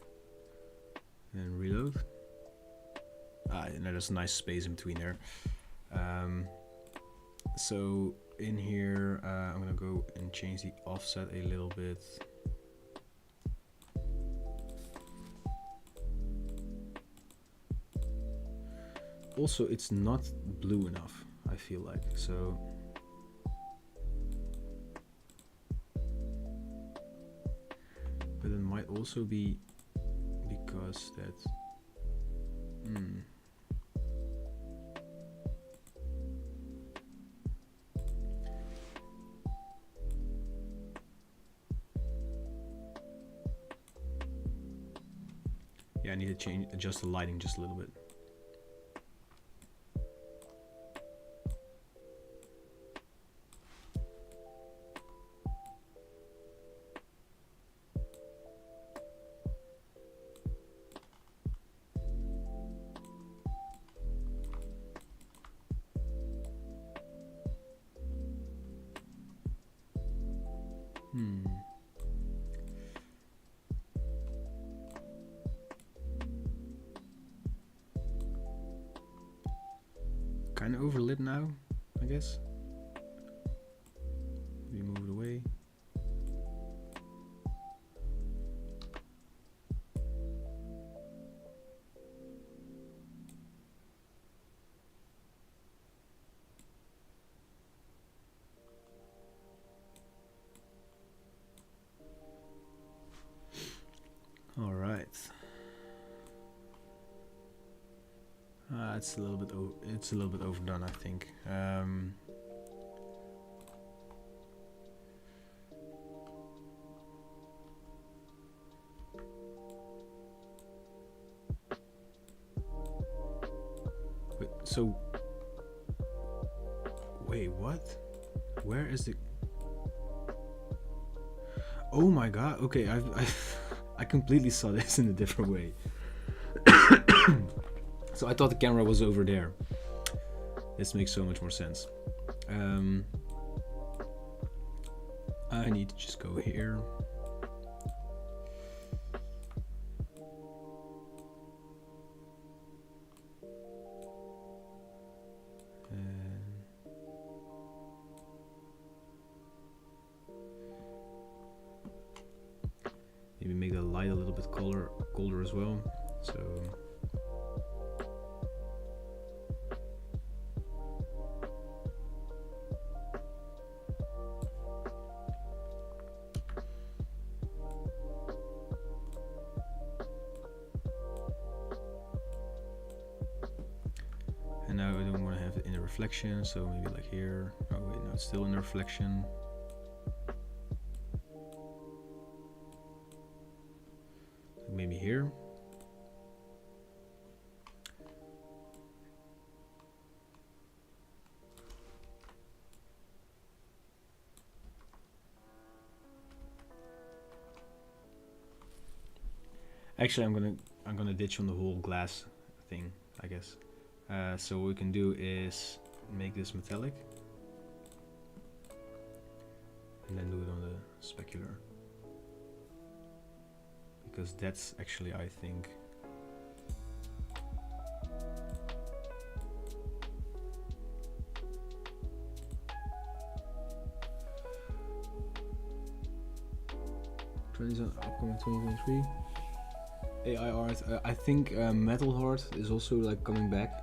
A: and reload. And there's a nice space in between there. So in here, I'm gonna go and change the offset a little bit. Also, it's not blue enough, I feel like, so but it might also be because that yeah, I need to adjust the lighting just a little bit. Kind of overlit now, I guess. Maybe move it away. All right. It's a little bit overdone, I think. Wait, what? Where is the? Oh my god! Okay, I completely saw this in a different way. So I thought the camera was over there. This makes so much more sense. I need to just go here. Maybe make the light a little bit colder as well. So. And now I don't want to have it in a reflection, so maybe like here. Oh wait, no, it's still in a reflection. Maybe here. Actually, I'm gonna ditch on the whole glass thing, I guess. So what we can do is make this metallic and then do it on the specular, because that's actually, I think, trends on upcoming 2023 AI art. I think metal art is also like coming back.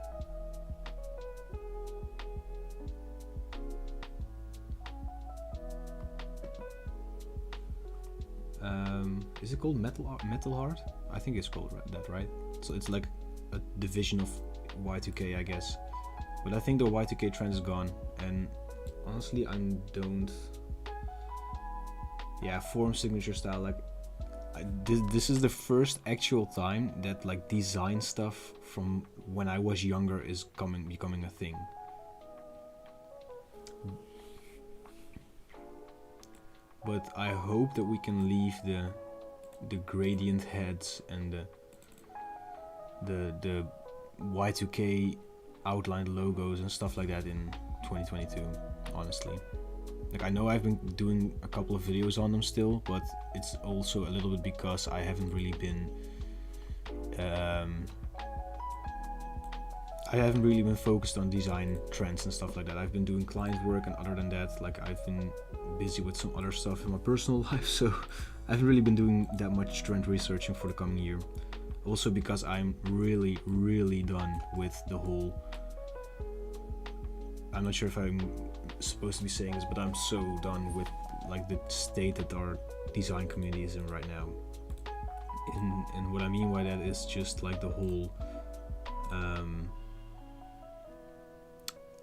A: Is it called metal art? I think it's called that, right? So it's like a division of Y2K, I guess. But I think the Y2K trend is gone, and honestly, I don't. Yeah, form signature style. Like, this is the first actual time that like design stuff from when I was younger is becoming a thing. But I hope that we can leave the gradient heads and the Y2K outlined logos and stuff like that in 2022, honestly. Like, I know I've been doing a couple of videos on them still, but it's also a little bit because I haven't really been focused on design trends and stuff like that. I've been doing client work, and other than that, like, I've been busy with some other stuff in my personal life, so I haven't really been doing that much trend researching for the coming year. Also because I'm really, really done with the whole... I'm not sure if I'm supposed to be saying this, but I'm so done with like the state that our design community is in right now. And what I mean by that is just like the whole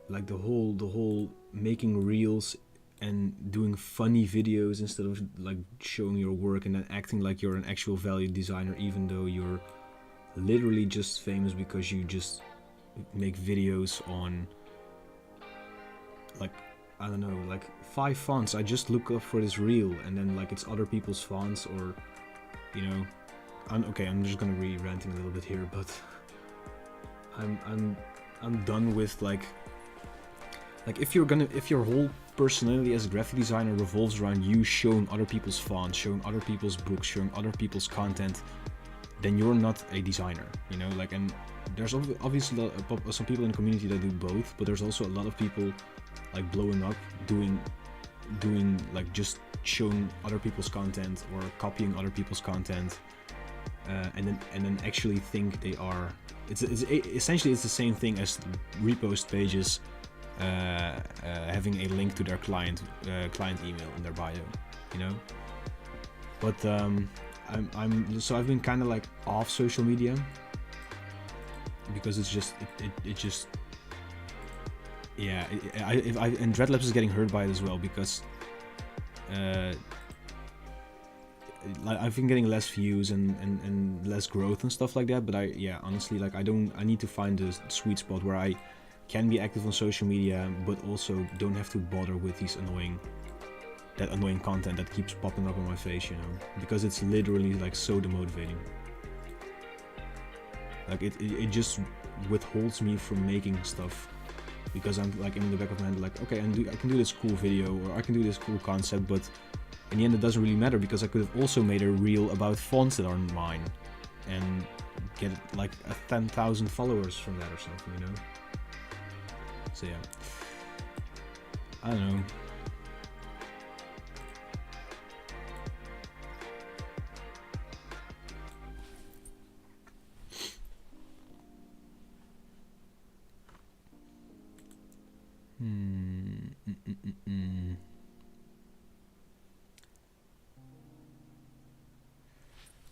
A: the whole making reels and doing funny videos instead of like showing your work, and then acting like you're an actual value designer, even though you're literally just famous because you just make videos on, like, I don't know, like 5 fonts. I just look up for this reel, and then like it's other people's fonts, or, you know, I'm just gonna be ranting a little bit here, but I'm done with like if your whole personality as a graphic designer revolves around you showing other people's fonts, showing other people's books, showing other people's content, then you're not a designer, you know. Like, and there's obviously some people in the community that do both, but there's also a lot of people like blowing up doing like just showing other people's content or copying other people's content, and then actually think they are. It's essentially it's the same thing as repost pages having a link to their client email in their bio, you know. But I've been kind of like off social media because it's just it just yeah. And Dreadlabs is getting hurt by it as well because I've been getting less views and less growth and stuff like that. But honestly, like I need to find the sweet spot where I can be active on social media, but also don't have to bother with these annoying content that keeps popping up on my face, you know, because it's literally like so demotivating. Like it just withholds me from making stuff because I'm like in the back of my head like, okay, I can do this cool video, or I can do this cool concept, but in the end it doesn't really matter because I could have also made a reel about fonts that aren't mine and get like 10,000 followers from that or something, you know. So yeah, I don't know.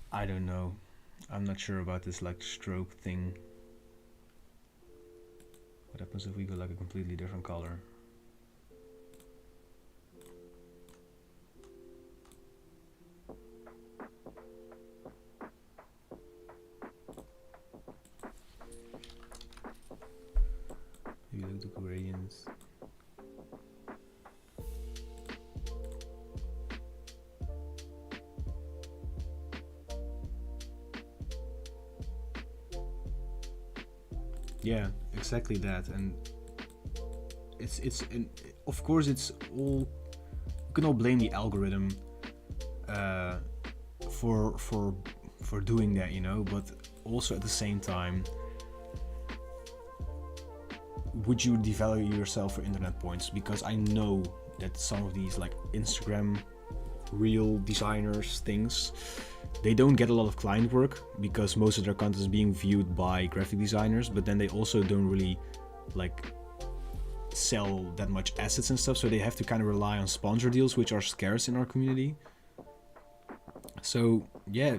A: I don't know. I'm not sure about this like stroke thing. What happens if we go like a completely different color? Maybe look at the gradients. Yeah, exactly that, and of course it's all, you can all blame the algorithm for doing that, you know, but also at the same time, would you devalue yourself for internet points? Because I know that some of these like Instagram reel designers things, they don't get a lot of client work because most of their content is being viewed by graphic designers, but then they also don't really like sell that much assets and stuff, so they have to kind of rely on sponsor deals, which are scarce in our community. So yeah,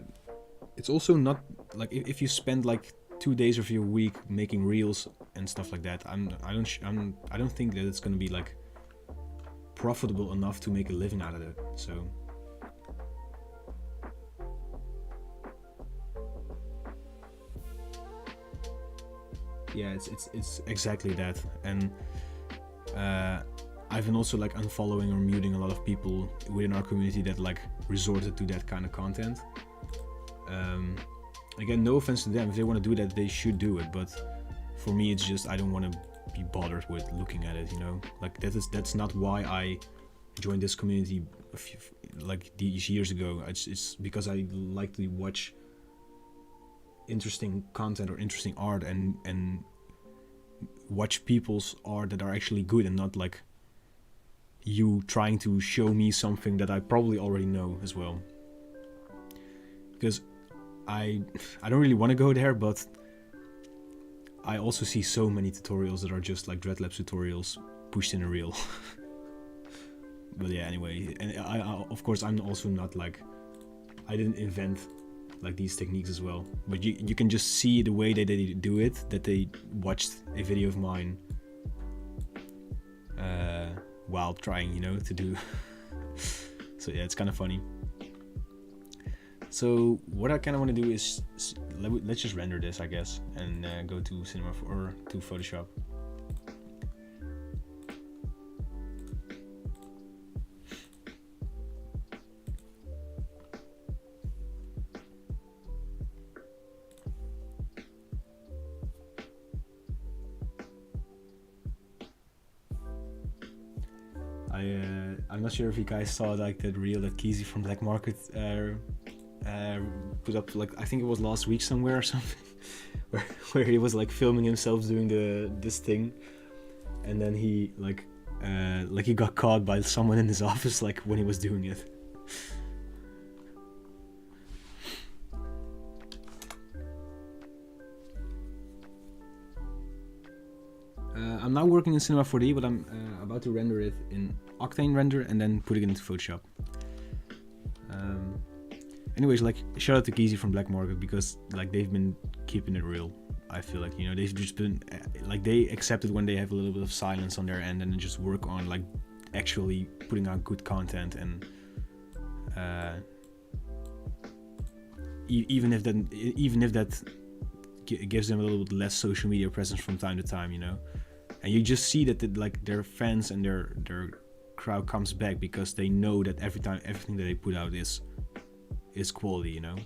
A: it's also not like if you spend like 2 days of your week making reels and stuff like that, I don't think that it's gonna be like profitable enough to make a living out of it. So Yeah, it's exactly that. And I've been also like unfollowing or muting a lot of people within our community that like resorted to that kind of content. Again, no offense to them. If they want to do that, they should do it. But for me, it's just I don't want to be bothered with looking at it. You know, like that's not why I joined this community like these years ago. It's because I like to watch interesting content or interesting art and watch people's art that are actually good, and not like you trying to show me something that I probably already know as well. Because I don't really want to go there, but I also see so many tutorials that are just like Dreadlabs tutorials pushed in a reel. But yeah, anyway, and I of course I'm also not like, I didn't invent like these techniques as well, but you can just see the way that they do it, that they watched a video of mine while trying, you know, to do. So yeah, it's kind of funny. So what I kind of want to do is let's just render this, I guess, and go to Cinema or to Photoshop. I'm not sure if you guys saw like that reel that Keezy from Black Market put up, like I think it was last week somewhere or something, where he was like filming himself doing this thing, and then he like he got caught by someone in his office like when he was doing it. I'm now working in Cinema 4D, but I'm about to render it in Octane Render and then putting it into Photoshop. Anyways, like shout out to Keezy from Black Market, because like they've been keeping it real. I feel like, you know, they've just been like, they accept it when they have a little bit of silence on their end, and then just work on like actually putting out good content, and even if that gives them a little bit less social media presence from time to time, you know. And you just see that like their fans and their crowd comes back because they know that everything that they put out is quality, you know.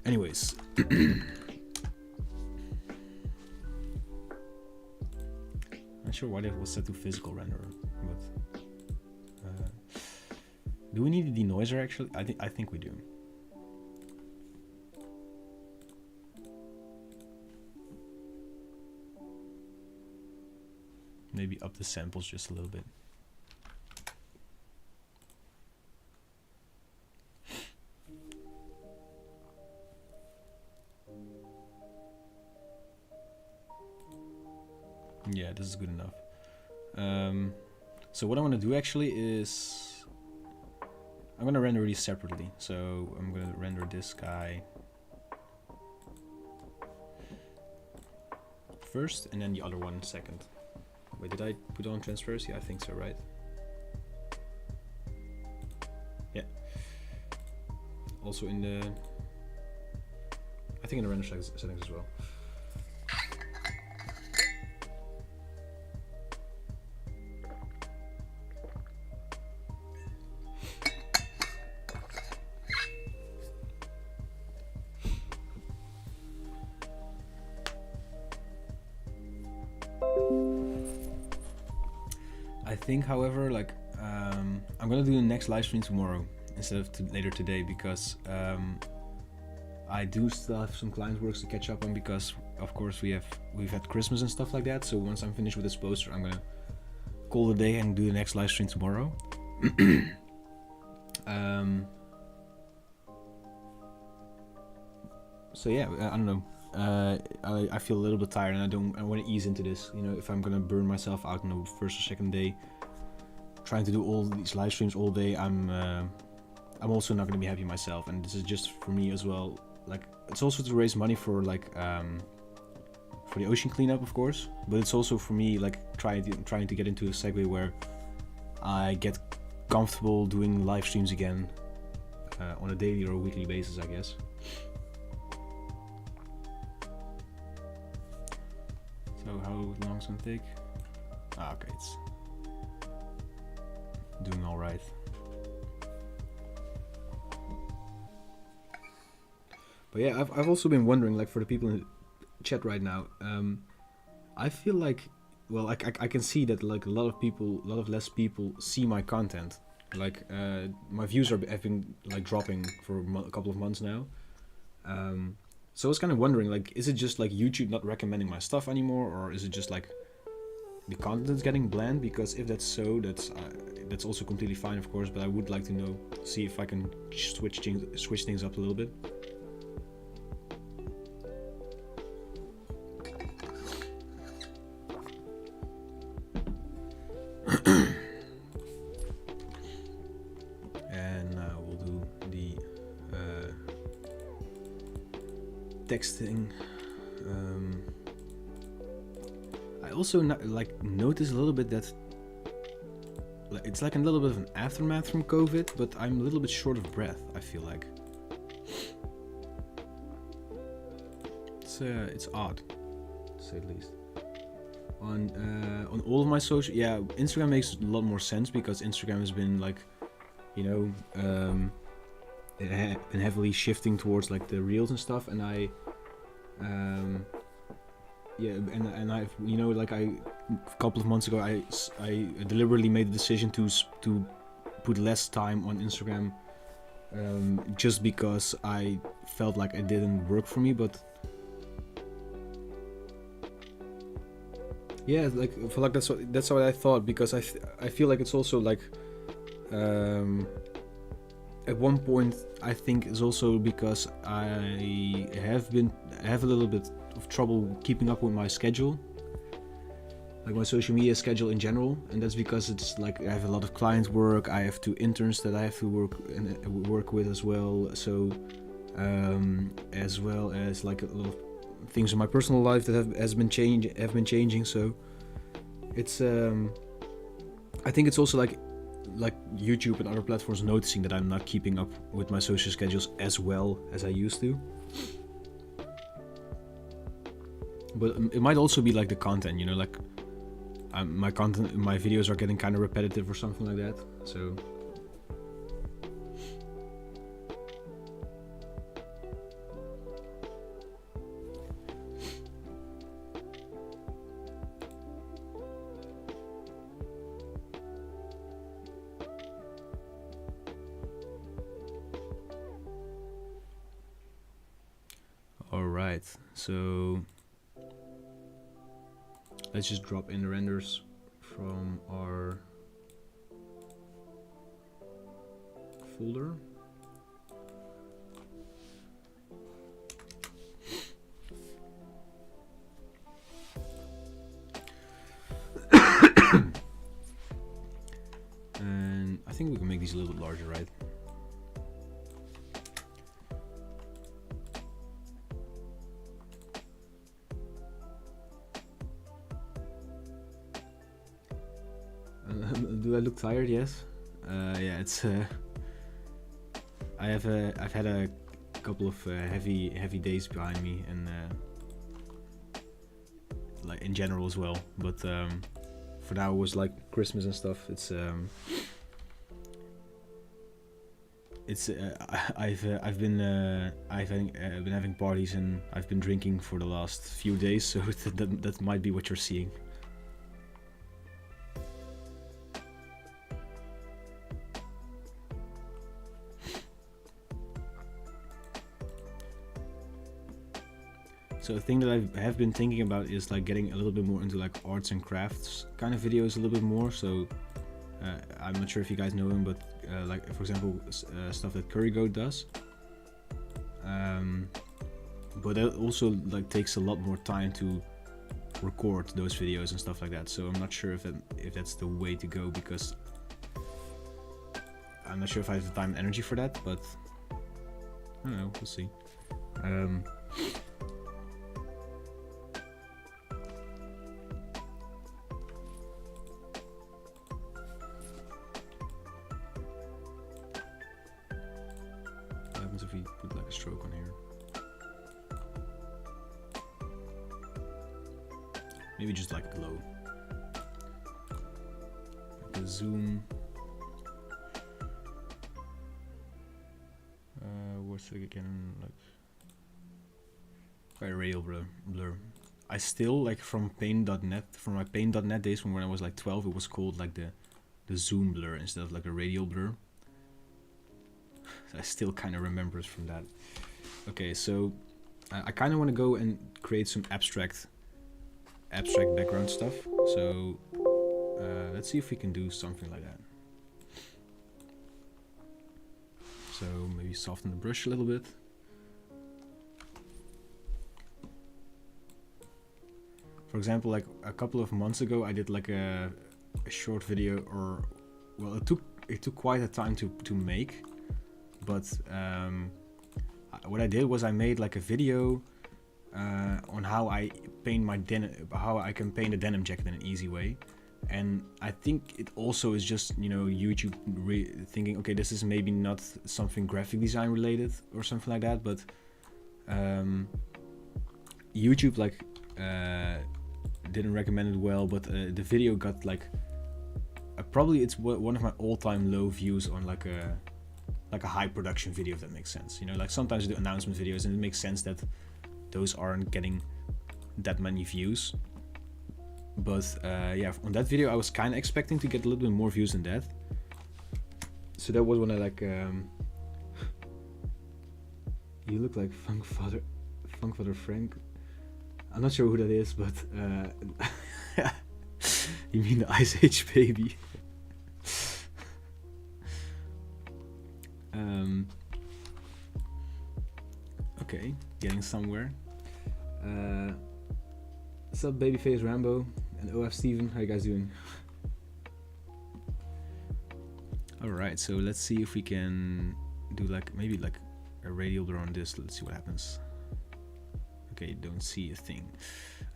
A: Anyways, not sure why that was set to physical render, but do we need a denoiser actually? I think we do. Maybe up the samples just a little bit. Yeah, this is good enough. So what I want to do actually is I'm going to render these separately. So I'm going to render this guy first and then the other one second. Wait, did I put on transparency? I think so, right? Yeah. Also in the, I think in the render settings as well. I think, however, like I'm gonna do the next live stream tomorrow instead of later today, because I do still have some client works to catch up on, because of course we've had Christmas and stuff like that. So once I'm finished with this poster, I'm gonna call the day and do the next live stream tomorrow. So yeah, I don't know. I feel a little bit tired, and I want to ease into this. You know, if I'm gonna burn myself out on the first or second day, trying to do all these live streams all day, I'm also not gonna be happy myself. And this is just for me as well. Like, it's also to raise money for like for the ocean cleanup, of course. But it's also for me like trying to get into a segue where I get comfortable doing live streams again on a daily or a weekly basis, I guess. So how long it's gonna take? Okay, it's doing all right. But yeah, I've also been wondering, like, for the people in the chat right now, I feel like, well, I can see that like a lot of less people see my content. Like my views have been like dropping for a couple of months now. So I was kind of wondering, like, is it just like YouTube not recommending my stuff anymore, or is it just like the content's getting bland? Because if that's so, that's also completely fine, of course. But I would like to know, see if I can switch things up a little bit. Texting. I also notice a little bit that it's like a little bit of an aftermath from COVID, but I'm a little bit short of breath. I feel like it's odd, to say the least. On all of my social, yeah, Instagram makes a lot more sense because Instagram has been like, you know, been heavily shifting towards like the reels and stuff, and I I've, you know, like a couple of months ago I deliberately made the decision to put less time on Instagram, just because I felt like it didn't work for me. But yeah, like for like that's what I thought, because I feel like it's also like at one point I think it's also because I have a little bit of trouble keeping up with my schedule, like my social media schedule in general, and that's because it's like I have a lot of client work, I have 2 interns that I have to work with as well, so as well as like a lot of things in my personal life that have been changing. So it's I think it's also like YouTube and other platforms noticing that I'm not keeping up with my social schedules as well as I used to. But it might also be like the content, you know, like my videos are getting kind of repetitive or something like that. So alright, so let's just drop in the renders from our folder. And I think we can make these a little bit larger, right? Do I look tired? Yes. Yeah, it's. I've had a couple of heavy days behind me, and like in general as well. But for now, it was like Christmas and stuff. I've been having parties, and I've been drinking for the last few days, so that might be what you're seeing. So a thing that I have been thinking about is like getting a little bit more into like arts and crafts kind of videos a little bit more. So I'm not sure if you guys know him, but like for example stuff that Currygoat does. But that also like takes a lot more time to record those videos and stuff like that. So I'm not sure if that's the way to go, because I'm not sure if I have the time and energy for that. But I don't know, we'll see. If we put like a stroke on here. Maybe just like glow. Like a zoom. What's it again? Like a radial blur. I still like from Paint.net, from my Paint.net days from when I was like 12, it was called like the zoom blur instead of like a radial blur. So I still kind of remember it from that. Okay, so I kind of want to go and create some abstract background stuff. So let's see if we can do something like that. So maybe soften the brush a little bit. For example, like a couple of months ago, I did like a short video, or well, it took quite a time to make, but what I did was I made like a video on how I paint my how I can paint a denim jacket in an easy way. And I think it also is just, you know, YouTube thinking, okay, this is maybe not something graphic design related or something like that, but YouTube like didn't recommend it well, but the video got like probably it's one of my all-time low views on like a high production video, if that makes sense. You know, like sometimes I do announcement videos and it makes sense that those aren't getting that many views. But yeah, on that video I was kind of expecting to get a little bit more views than that. So that was when I like you look like Funk Father Frank. I'm not sure who that is, but you mean the Ice Age baby? Okay, getting somewhere. What's up, Babyface Rambo and OF Steven? How you guys doing? Alright, so let's see if we can do like maybe like a radial blur on this. Let's see what happens. Okay, don't see a thing.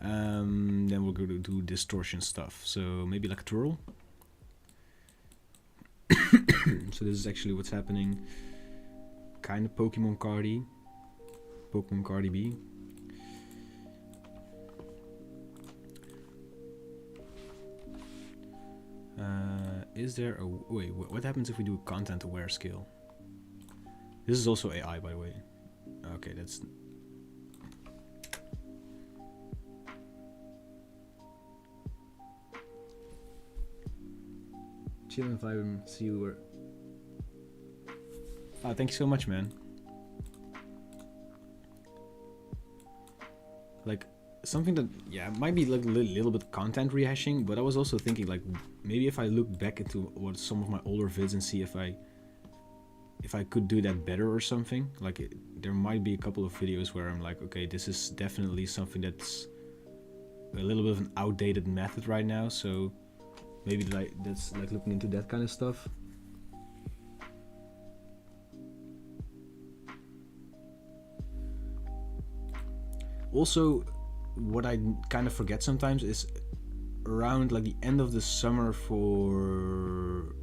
A: Then we're going to do distortion stuff. So maybe like a twirl. So this is actually what's happening. Kind of Pokemon Cardi B. Is there a wait? What happens if we do a content aware scale? This is also AI, by the way. Okay, that's. Chill and vibe. See you where. Ah, thank you so much, man. Like something that, yeah, might be like a little bit content rehashing, but I was also thinking like maybe if I look back into what some of my older vids and see if I could do that better or something. Like there might be a couple of videos where I'm like, okay, this is definitely something that's a little bit of an outdated method right now, so maybe like that's like looking into that kind of stuff. Also, what I kind of forget sometimes is around like the end of the summer for,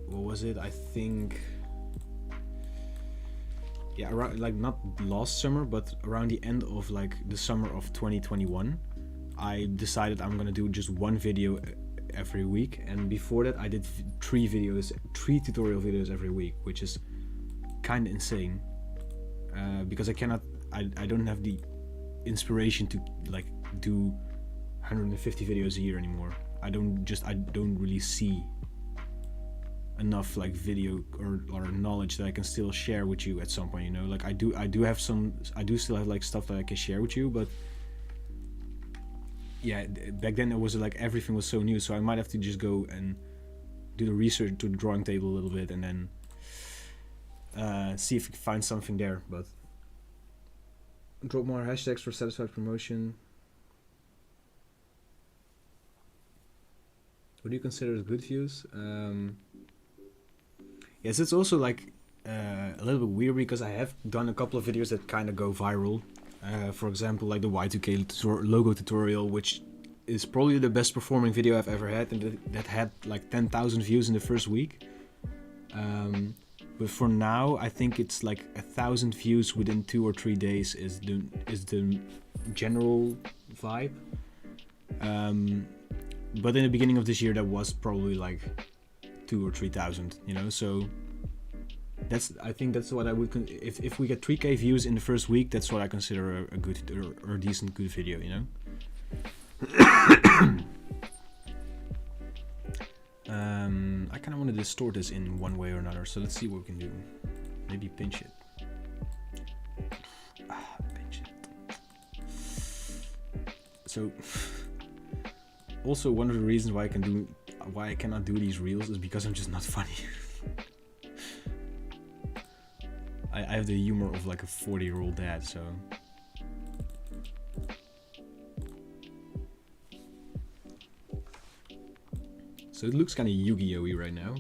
A: what was it? I think, yeah, around like not last summer, but around the end of like the summer of 2021, I decided I'm gonna do just one video every week. And before that, I did 3 tutorial videos every week, which is kind of insane because I don't have the inspiration to like do 150 videos a year anymore. I don't really see enough like video or knowledge that I can still share with you at some point, you know. Like I do still have like stuff that I can share with you, but yeah, back then it was like everything was so new, so I might have to just go and do the research to the drawing table a little bit and then see if we can find something there. But drop more hashtags for satisfied promotion. What do you consider as good views? Yes, it's also like a little bit weird because I have done a couple of videos that kind of go viral. For example, like the Y2K logo tutorial, which is probably the best performing video I've ever had, and that had like 10,000 views in the first week. But for now, I think it's like 1,000 views within 2 or 3 days is the general vibe. But in the beginning of this year, that was probably like 2,000 or 3,000, you know. So I think that's what I would if we get 3K views in the first week, that's what I consider a good or a decent good video, you know. I kind of want to distort this in one way or another, so let's see what we can do. Maybe pinch it. Pinch it. So, also one of the reasons why I cannot do these reels is because I'm just not funny. I have the humor of like a 40-year-old dad, so. So it looks kind of Yu-Gi-Oh-y right now.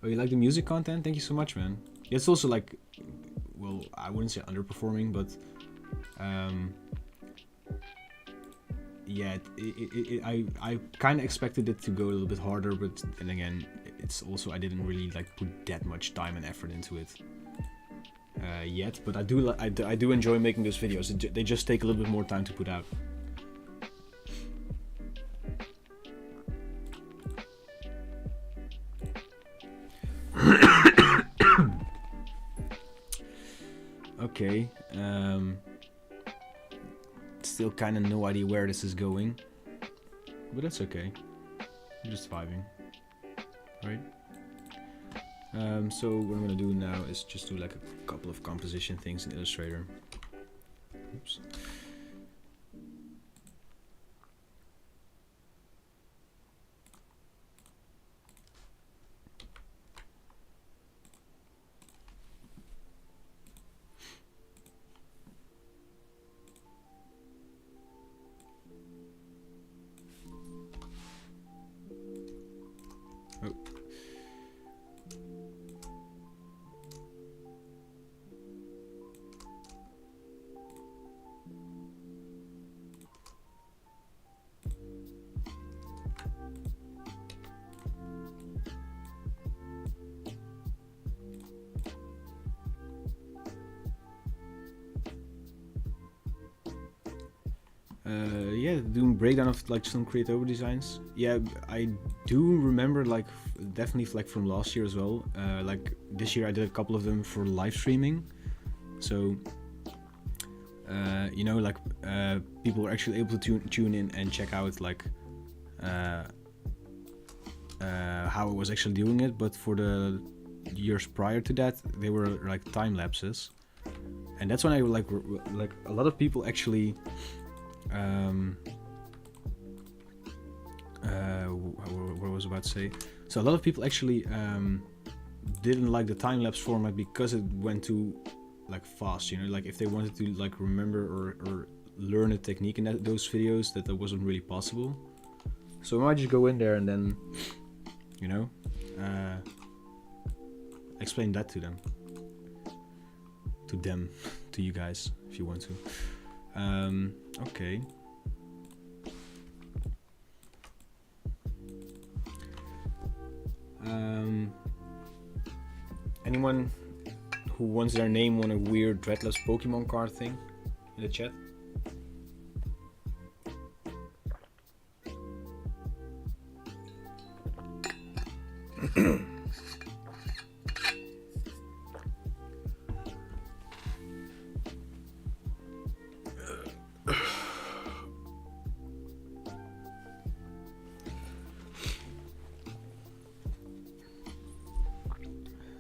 A: Oh, you like the music content? Thank you so much, man. It's also like, well, I wouldn't say underperforming, but yeah, I kind of expected it to go a little bit harder, but then again, it's also I didn't really like put that much time and effort into it yet. But I do enjoy making those videos. They just take a little bit more time to put out. Okay, still kind of no idea where this is going, but that's okay. I'm just vibing, right? So what I'm gonna do now is just do like a couple of composition things in Illustrator. Oops. Oh. Yeah, doing breakdown of like some creative designs. Yeah, I do remember like definitely like from last year as well. Like this year I did a couple of them for live streaming. So you know, like people were actually able to tune in and check out like how I was actually doing it. But for the years prior to that, they were like time lapses, and that's when I like a lot of people actually. What I was about to say. So a lot of people actually didn't like the time-lapse format because it went too like fast, you know, like if they wanted to like remember or learn a technique in those videos that wasn't really possible. So I might just go in there and then, you know, explain that to them, to you guys if you want to. Okay. Anyone who wants their name on a weird Dreadlabs Pokemon card thing in the chat?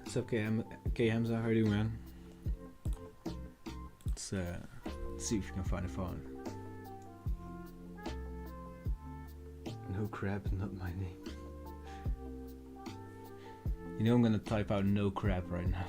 A: It's okay, okay, Hamza, how are you doing, man? Let's see if we can find a phone. No crap, not my name. You know I'm gonna type out no crap right now.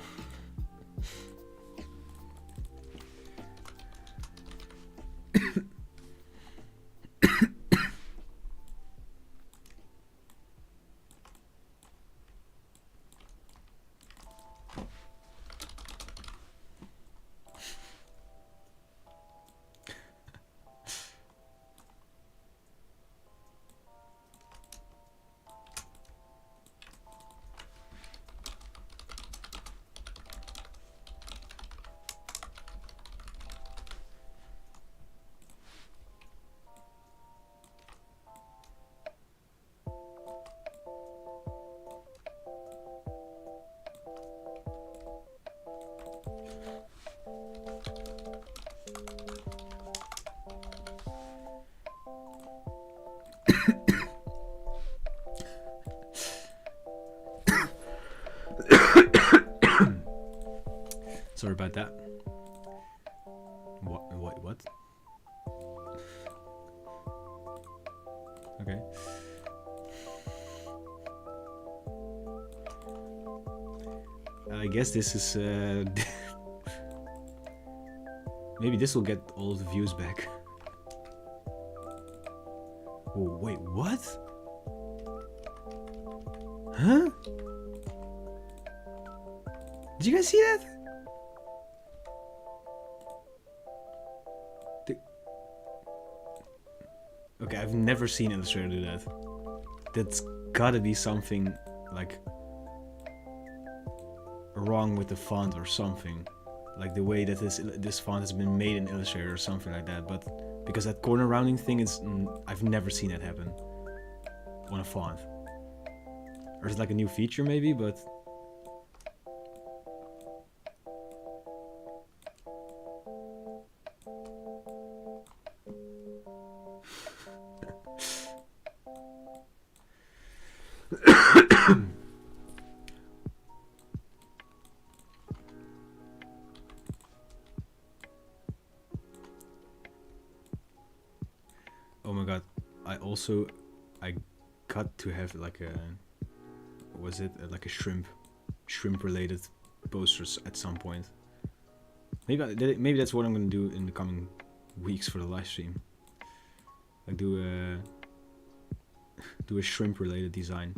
A: Sorry about that. What? Okay. I guess this is maybe this will get all of the views back. Oh wait, what? Huh? Did you guys see that? Okay, I've never seen Illustrator do that. That's gotta be something like wrong with the font or something. Like the way that this font has been made in Illustrator or something like that. But because that corner rounding thing is, I've never seen that happen on a font. Or it's like a new feature maybe, but oh my god, I got to have like a, was it like a shrimp related posters at some point. Maybe that's what I'm gonna do in the coming weeks for the live stream. Like do a shrimp related design.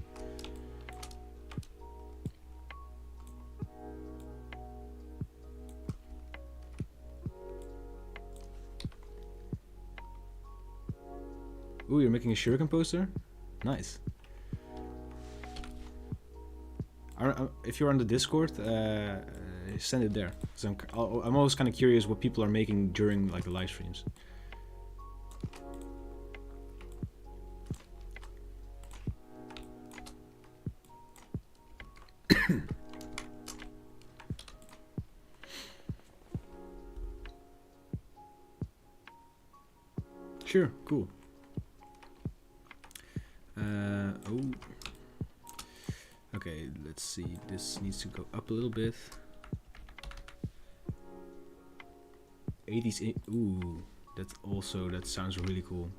A: Ooh, you're making a shuriken poster? Nice. If you're on the Discord, send it there. So I'm always kind of curious what people are making during like the live streams. Sure, cool. Oh. Okay, let's see. This needs to go up a little bit. 80s. Ooh, that sounds really cool.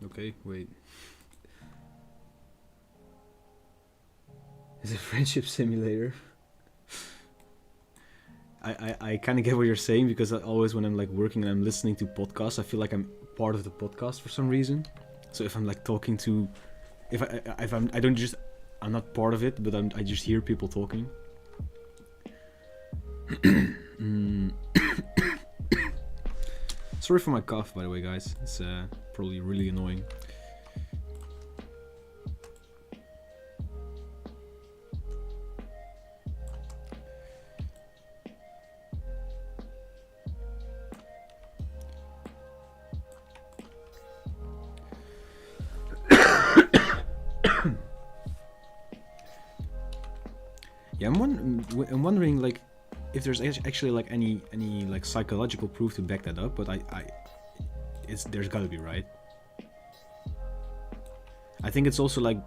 A: Okay, wait. Is it friendship simulator? I kind of get what you're saying, because I always, when I'm like working and I'm listening to podcasts, I feel like I'm part of the podcast for some reason. So if I'm like talking to, I'm not part of it, but I just hear people talking. Sorry for my cough, by the way, guys. It's probably really annoying. Yeah, I'm wondering like if there's actually like any like psychological proof to back that up, but there's gotta be, right? I think it's also like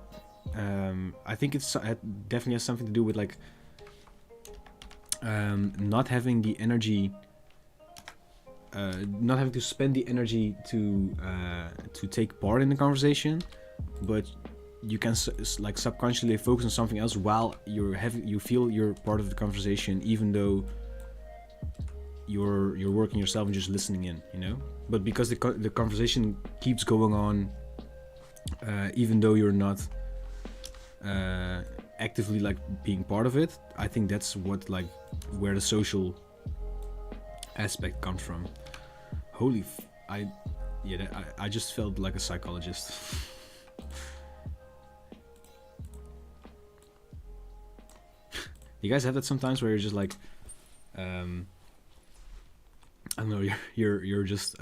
A: I think it definitely has something to do with like not having the energy, not having to spend the energy to take part in the conversation, but you can like subconsciously focus on something else while you feel you're part of the conversation, even though you're working yourself and just listening in, you know. But because the conversation keeps going on, even though you're not actively like being part of it, I think that's what like where the social aspect comes from. Holy I just felt like a psychologist. You guys have that sometimes where you're just like, I don't know, you're just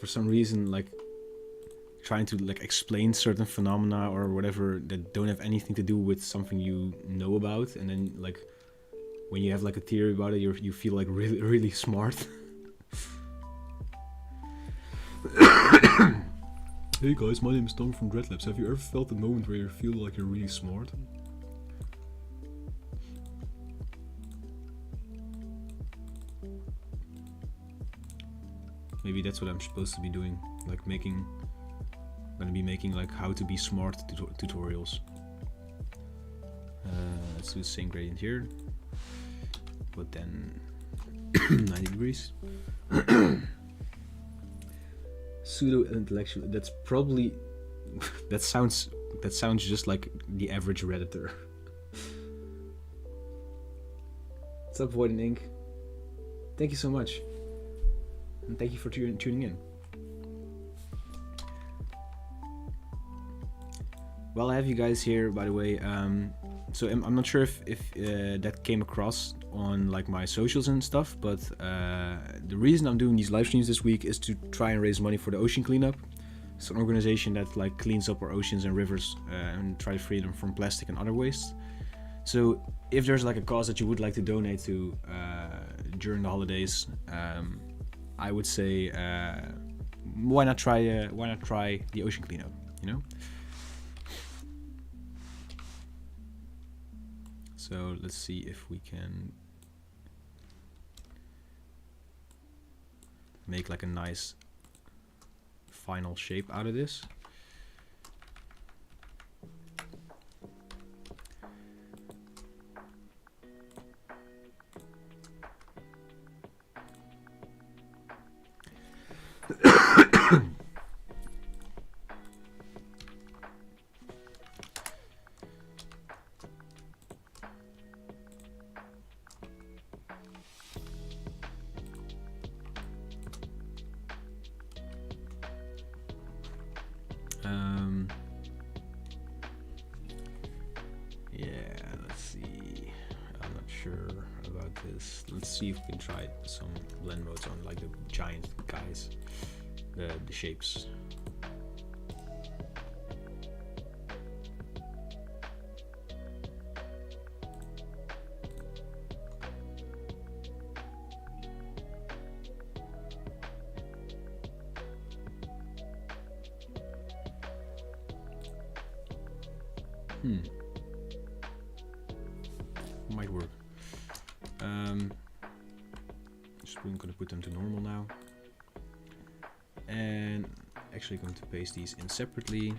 A: for some reason like trying to like explain certain phenomena or whatever that don't have anything to do with something you know about, and then like when you have like a theory about it, you feel like really smart. Hey guys, my name is Tom from Dreadlabs. Have you ever felt a moment where you feel like you're really smart? Maybe that's what I'm supposed to be doing, like I'm gonna be making like how to be smart tutorials. Let's do the same gradient here, but then 90 degrees. Pseudo intellectual. That's probably that sounds just like the average Redditor. What's up, Void and Ink? Thank you so much, and thank you for tuning in. Well, I have you guys here, by the way. So I'm not sure if that came across on like my socials and stuff, but the reason I'm doing these live streams this week is to try and raise money for the ocean cleanup. It's an organization that like cleans up our oceans and rivers and try to free them from plastic and other waste. So if there's like a cause that you would like to donate to during the holidays, I would say why not try the ocean cleanup, you know? So let's see if we can make like a nice final shape out of this. Let's see if we can try some blend modes on like the giant guys, the shapes. Might work. I'm going to put them to normal now, and actually going to paste these in separately.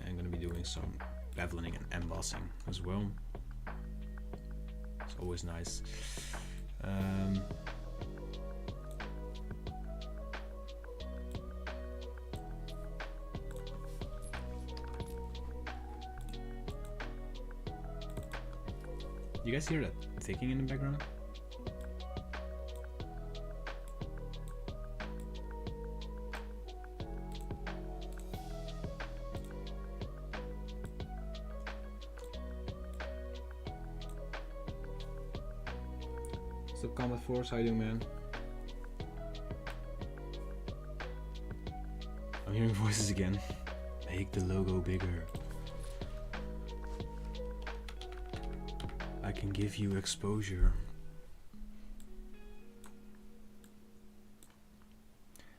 A: I'm going to be doing some beveling and embossing as well. It's always nice. You guys hear that ticking in the background? What's up, Combat Force? How you doing, man? I'm hearing voices again. Make the logo bigger. I can give you exposure.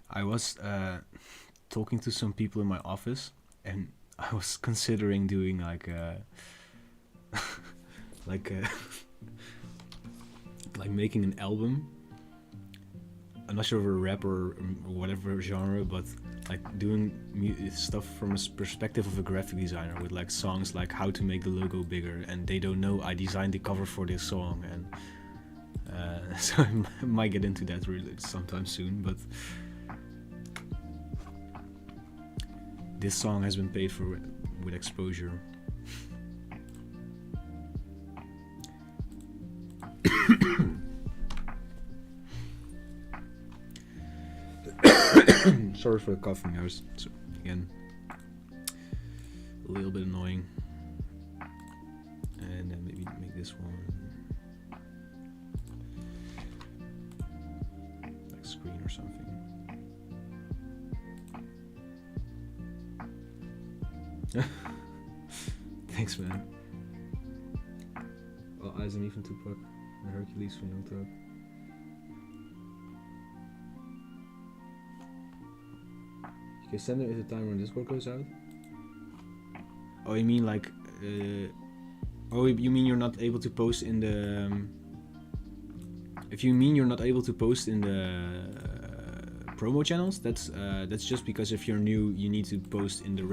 A: I was talking to some people in my office, and I was considering doing like like making an album. I'm not sure of a rap or whatever genre, but like doing stuff from a perspective of a graphic designer, with like songs like how to make the logo bigger, and they don't know I designed the cover for this song, and so I might get into that really sometime soon. But this song has been paid for with exposure. Sorry for the coughing. I was again a little bit annoying. And then maybe make this one like screen or something. Thanks, man. Wel IJzer niet van Tupac. En Hercules van Young Thug. Okay, send it at the time when Discord goes out. Oh, you mean like... oh, you mean you're not able to post in the... if you mean you're not able to post in the promo channels, that's just because if you're new, you need to post in the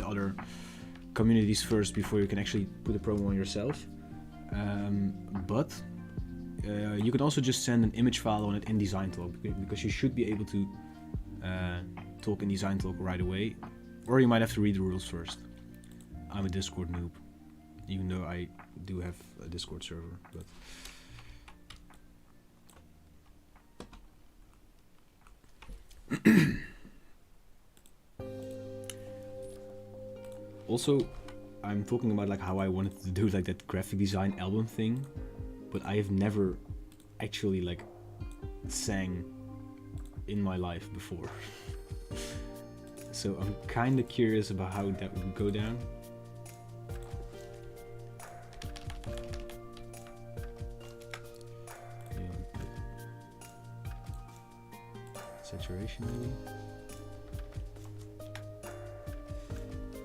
A: other communities first before you can actually put a promo on yourself. But you can also just send an image file on it in Design Talk, because you should be able to talk in Design Talk right away, or you might have to read the rules first. I'm a Discord noob, even though I do have a Discord server, but also, I'm talking about like how I wanted to do like that graphic design album thing, but I have never actually like sang in my life before. So I'm kind of curious about how that would go down. Saturation maybe.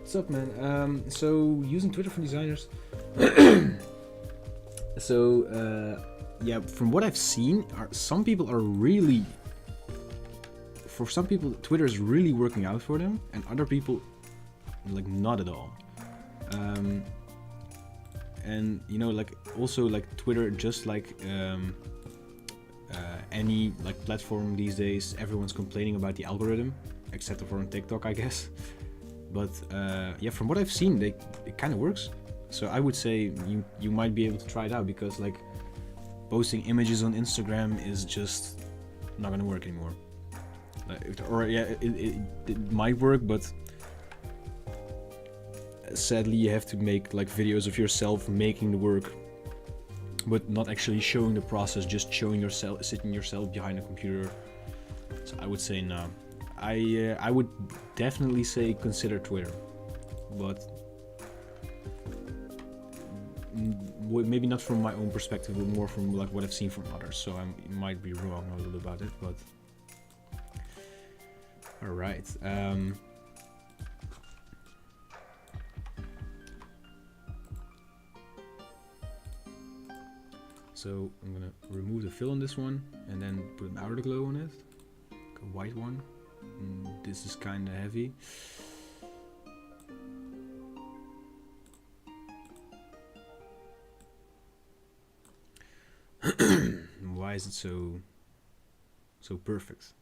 A: What's up, man? So using Twitter for designers. So yeah, from what I've seen, some people are really. For some people, Twitter is really working out for them, and other people, like, not at all. And you know, like, also like Twitter, just like any like platform these days, everyone's complaining about the algorithm, except for on TikTok, I guess. But yeah, from what I've seen, it kind of works. So I would say you might be able to try it out, because like posting images on Instagram is just not gonna work anymore. Or yeah, it might work, but sadly you have to make like videos of yourself making the work, but not actually showing the process, just showing yourself, sitting yourself behind a computer. So I would say no. I would definitely say consider Twitter, but maybe not from my own perspective, but more from like what I've seen from others. So I might be wrong a little about it, but all right. So I'm gonna remove the fill on this one and then put an outer glow on it, like a white one. This is kind of heavy. Why is it so perfect?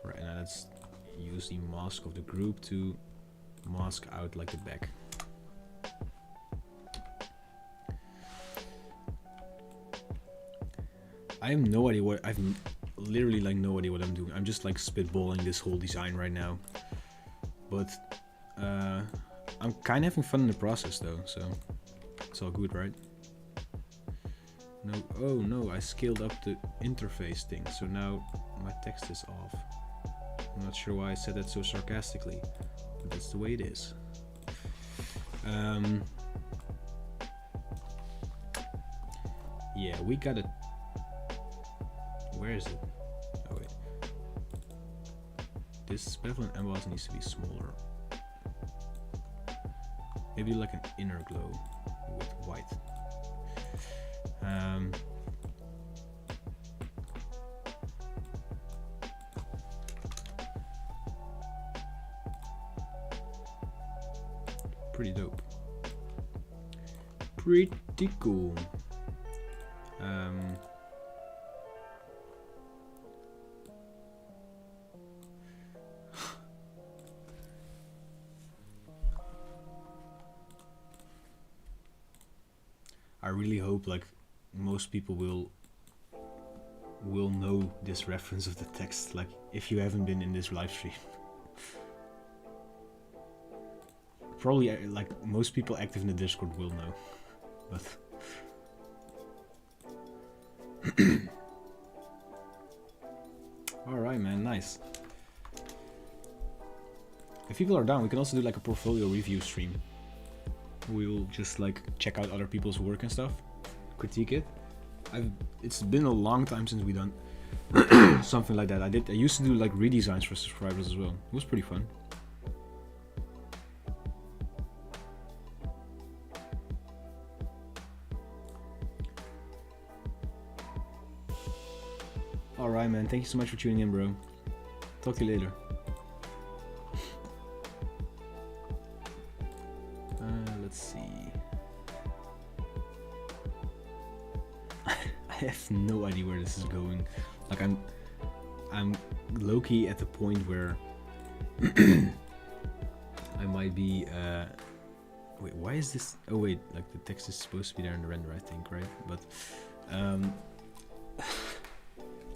A: Right, now let's use the mask of the group to mask out like the back. I have no idea what I've literally like no idea what I'm doing. I'm just like spitballing this whole design right now, but I'm kind of having fun in the process though, so it's all good, right? No, oh no, I scaled up the interface thing, so now my text is off. I'm not sure why I said that so sarcastically, but that's the way it is. Yeah, we got it. Where is it? Oh wait. This bevel and emboss needs to be smaller. Maybe like an inner glow with white. Pretty dope. Pretty cool. I really hope like most people will know this reference of the text, like if you haven't been in this live stream. Probably like most people active in the Discord will know, but alright man, nice. If people are down, we can also do like a portfolio review stream. We'll just like check out other people's work and stuff, critique it. It's been a long time since we done something like that. I used to do like redesigns for subscribers as well. It was pretty fun. Alright man, thank you so much for tuning in, bro. Talk to you later. Let's see. I have no idea where this is going. Like I'm low-key at the point where I might be wait, why is this? Oh wait, like the text is supposed to be there in the render, I think, right? But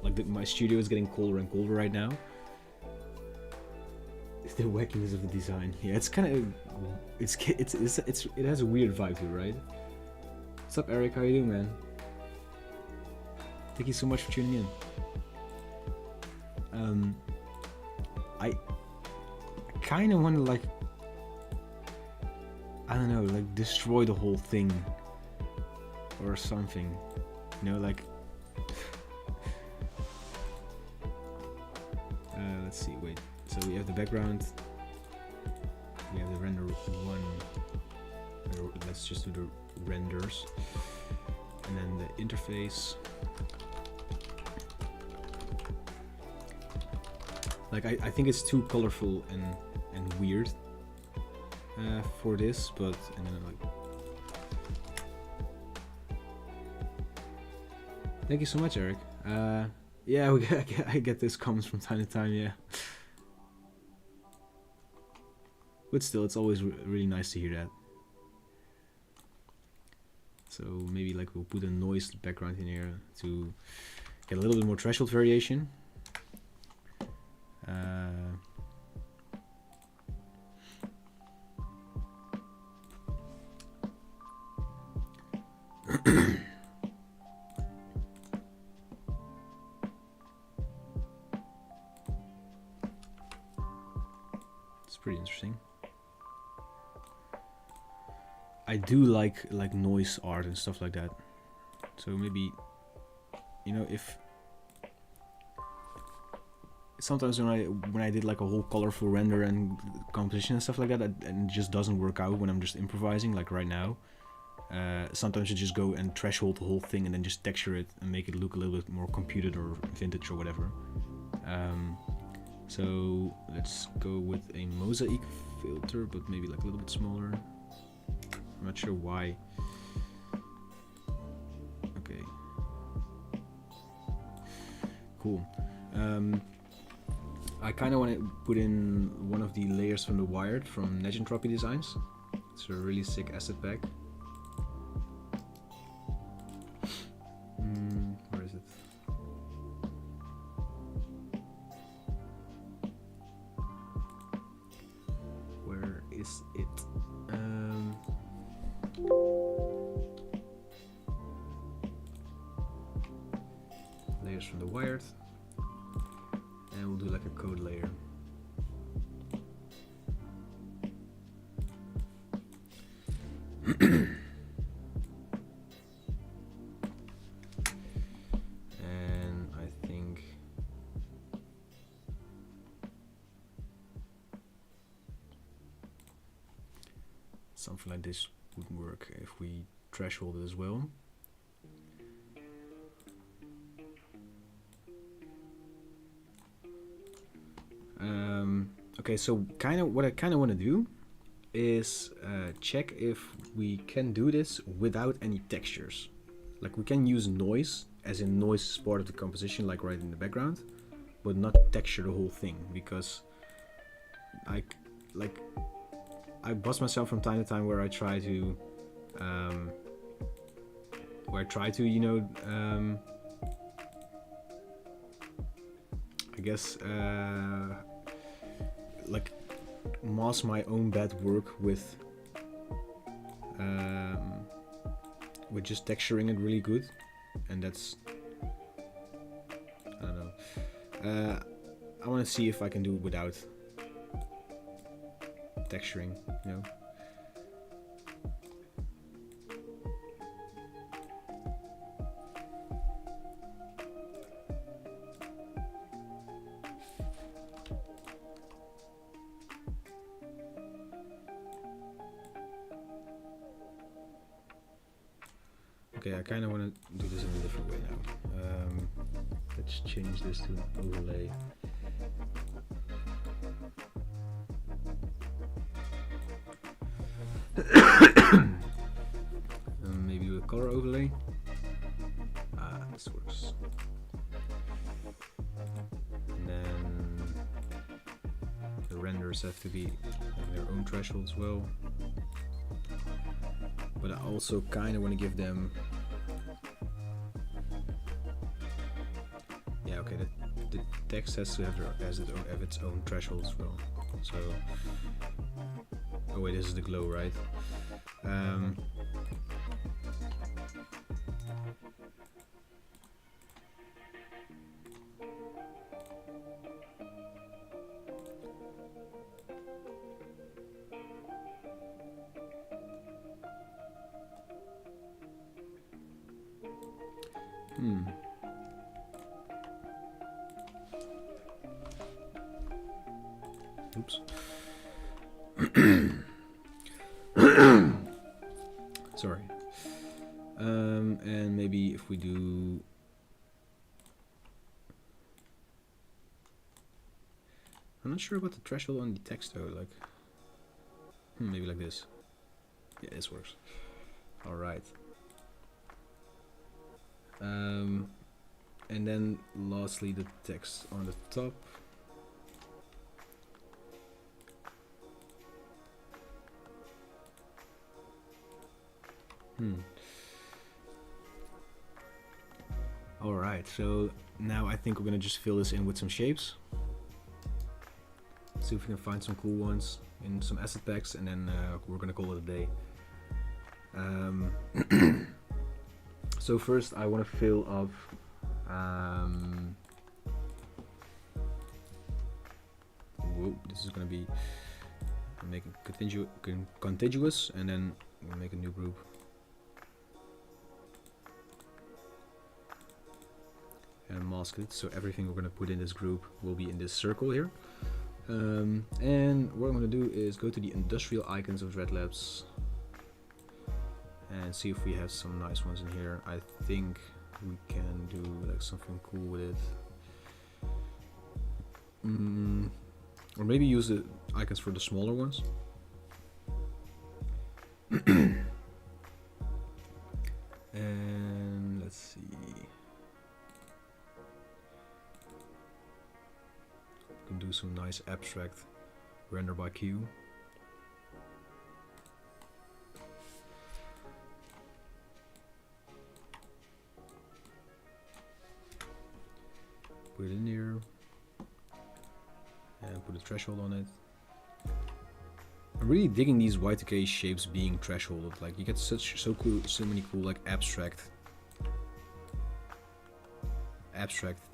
A: like my studio is getting colder and colder right now. It's the wackiness of the design. Yeah, it's kind of it has a weird vibe too, right? What's up, Eric? How you doing, man? Thank you so much for tuning in. I kind of want to like, I don't know, like destroy the whole thing or something, you know, like let's see, wait, so we have the background, we have the render one, let's just do the renders, and then the interface. Like I think it's too colorful and weird for this, but and then like, thank you so much, Eric. Yeah, I get those comments from time to time, yeah. But still, it's always really nice to hear that. So maybe like we'll put a noise background in here to get a little bit more threshold variation. It's pretty interesting. I do like noise art and stuff like that. So maybe, you know, if sometimes when I did like a whole colorful render and composition and stuff like that, and it just doesn't work out when I'm just improvising, like right now. Sometimes you just go and threshold the whole thing and then just texture it and make it look a little bit more computed or vintage or whatever. So let's go with a mosaic filter, but maybe like a little bit smaller. I'm not sure why. Okay. Cool. I kind of want to put in one of the layers from the Wired from Negentropy Designs. It's a really sick asset pack. Where is it? Where is it? Layers from the Wired. And we'll do like a code layer. And I think something like this would work if we threshold it as well. Okay, so what I kind of want to do is check if we can do this without any textures. Like we can use noise, as in noise is part of the composition, like right in the background, but not texture the whole thing, because I bust myself from time to time where I try to where I try to, you know, I guess, like mask my own bad work with just texturing it really good, and that's, I don't know. I want to see if I can do it without texturing, you know. Okay, I kind of want to do this in a different way now. Let's change this to an overlay. Maybe do a color overlay. This works. And then the renders have to be having their own threshold as well. But I also kind of want to give them, yeah, okay, the text has to have its own threshold as well. So, oh wait, this is the glow, right? Oops. Sorry. And maybe if we do, I'm not sure about the threshold on the text though, like, maybe like this. Yeah, this works. All right. And then lastly, the text on the top. Alright, so now I think we're gonna just fill this in with some shapes. See if we can find some cool ones in some asset packs, and then we're gonna call it a day. So first I want to fill up whoa, this is gonna be make it contiguous, and then we'll make a new group. And mask it, so everything we're going to put in this group will be in this circle here. And what I'm going to do is go to the industrial icons of Dreadlabs and see if we have some nice ones in here. I think we can do like something cool with it. Or maybe use the icons for the smaller ones. And let's see. Can do some nice abstract render by Q. Put it in here and put a threshold on it. I'm really digging these Y2K shapes being thresholded. Like, you get so many cool like abstract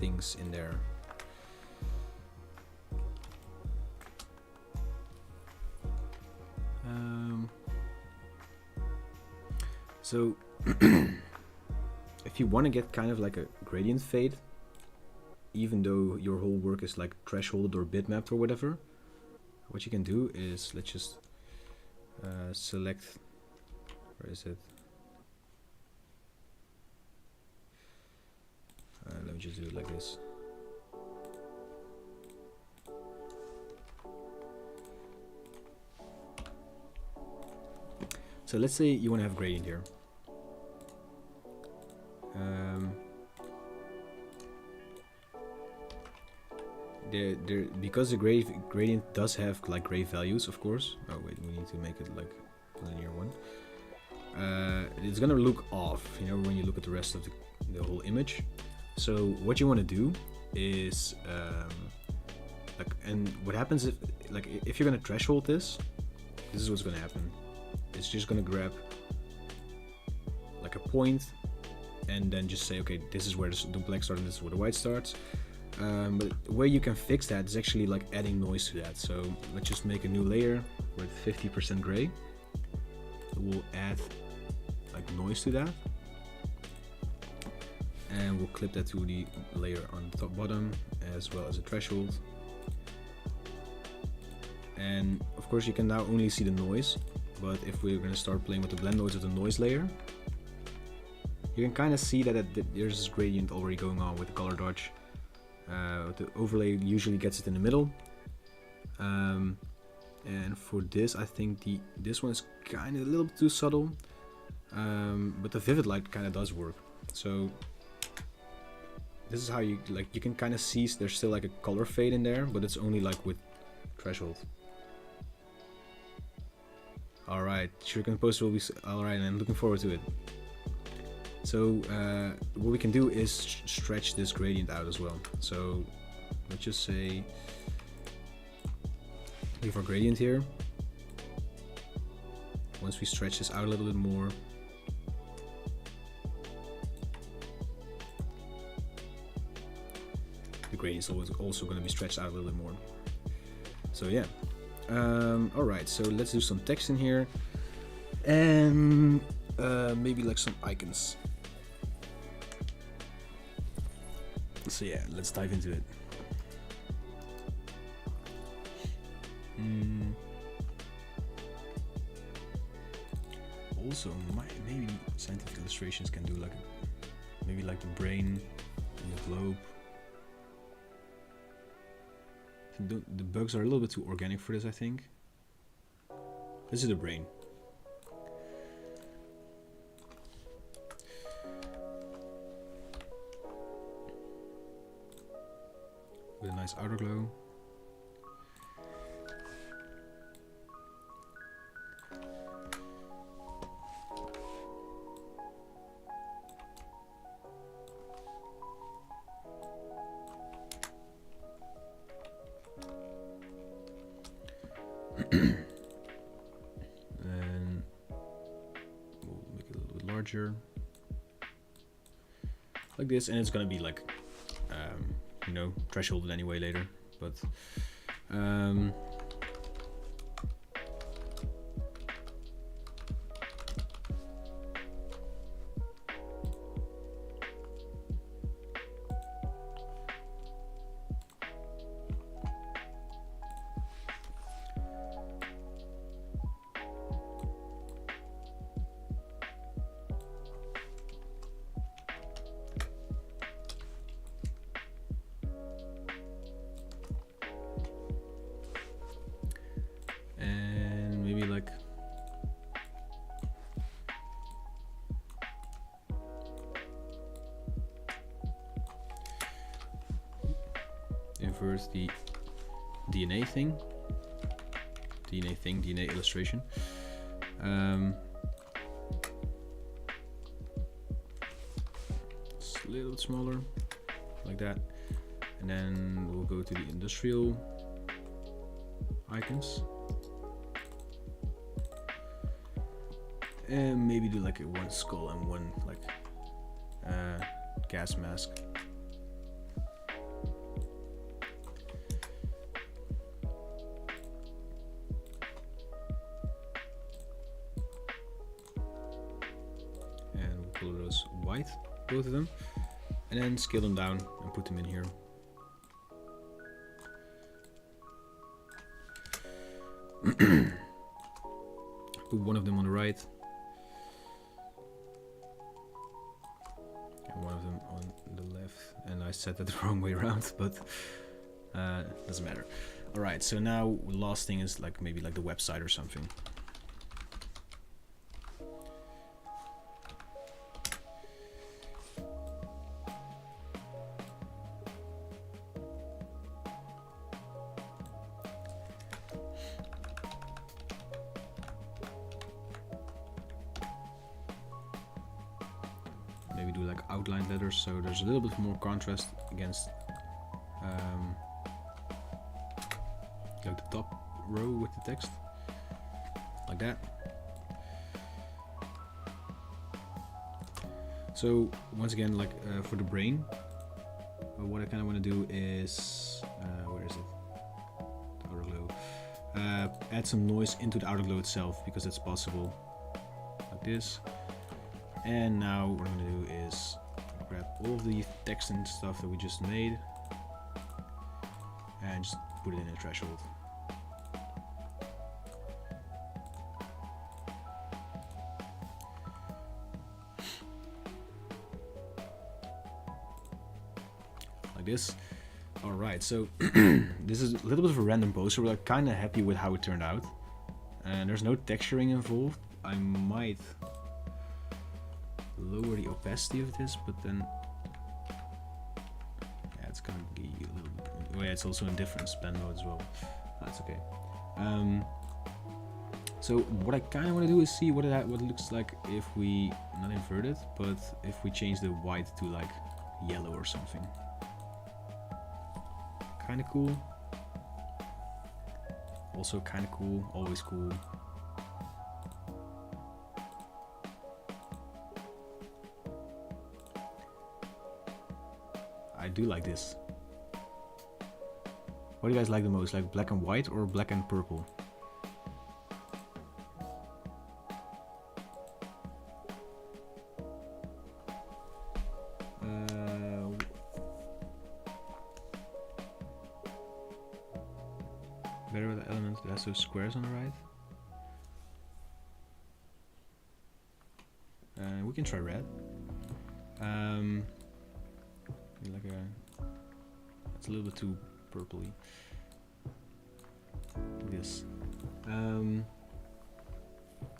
A: things in there. So if you want to get kind of like a gradient fade, even though your whole work is like thresholded or bitmapped or whatever, what you can do is, let's just select, where is it? Let me just do it like this. So let's say you want to have gradient here. Because the gradient does have like gray values, of course. Oh wait, we need to make it like a linear one. it's gonna look off, you know, when you look at the rest of the whole image. So what you want to do is and what happens if you're gonna threshold this is what's gonna happen. It's just gonna grab like a point and then just say, okay, this is where the black starts and this is where the white starts. But the way you can fix that is actually like adding noise to that. So let's just make a new layer with 50% gray. We'll add like noise to that, and we'll clip that to the layer on the top bottom as well as a threshold. And of course you can now only see the noise, but if we're going to start playing with the blend nodes of the noise layer, you can kind of see that there's this gradient already going on with the color dodge. The overlay usually gets it in the middle, and for this I think this one is kind of a little bit too subtle, but the vivid light kind of does work. So this is how you can kind of see there's still like a color fade in there, but it's only like with threshold. Alright, Shuriken Poster will be alright, and I'm looking forward to it. So what we can do is stretch this gradient out as well. So let's just say we have our gradient here. Once we stretch this out a little bit more, the gradient is also going to be stretched out a little bit more. So yeah. Alright, so let's do some text in here, and maybe like some icons. So yeah, let's dive into it. Also, maybe scientific illustrations can do like maybe like the brain and the globe. The bugs are a little bit too organic for this, I think. This is the brain. With a nice outer glow. And we'll make it a little bit larger, like this, and it's gonna be like you know, thresholded anyway later, but maybe like invert the DNA illustration. It's a little bit smaller, like that, and then we'll go to the industrial icons. And maybe do like one skull and one like gas mask. And we'll color those white, both of them, and then scale them down and put them in here. Put one of them on the right. One of them on the left, and I set that the wrong way around, but doesn't matter. Alright, so now the last thing is like maybe like the website or something. we do like outlined letters, so there's a little bit more contrast against like the top row with the text, like that. So once again, like for the brain, what I kind of want to do is, where is it? The outer glow. Add some noise into the outer glow itself, because that's possible, like this. And now what I'm going to do is grab all of the text and stuff that we just made and just put it in a threshold. Like this. Alright, so this is a little bit of a random post, so we're like kind of happy with how it turned out. And there's no texturing involved. I might lower the opacity of this, but then yeah, it's gonna be a little bit. Oh yeah, it's also in different span mode as well. That's okay. So what I kind of want to do is see what it looks like if we not invert it, but if we change the white to like yellow or something. Kind of cool. Also kind of cool. Always cool. I do like this. What do you guys like the most? Like black and white or black and purple? Better with the element that has those squares on the right. We can try red. Like it's a little bit too purpley. This.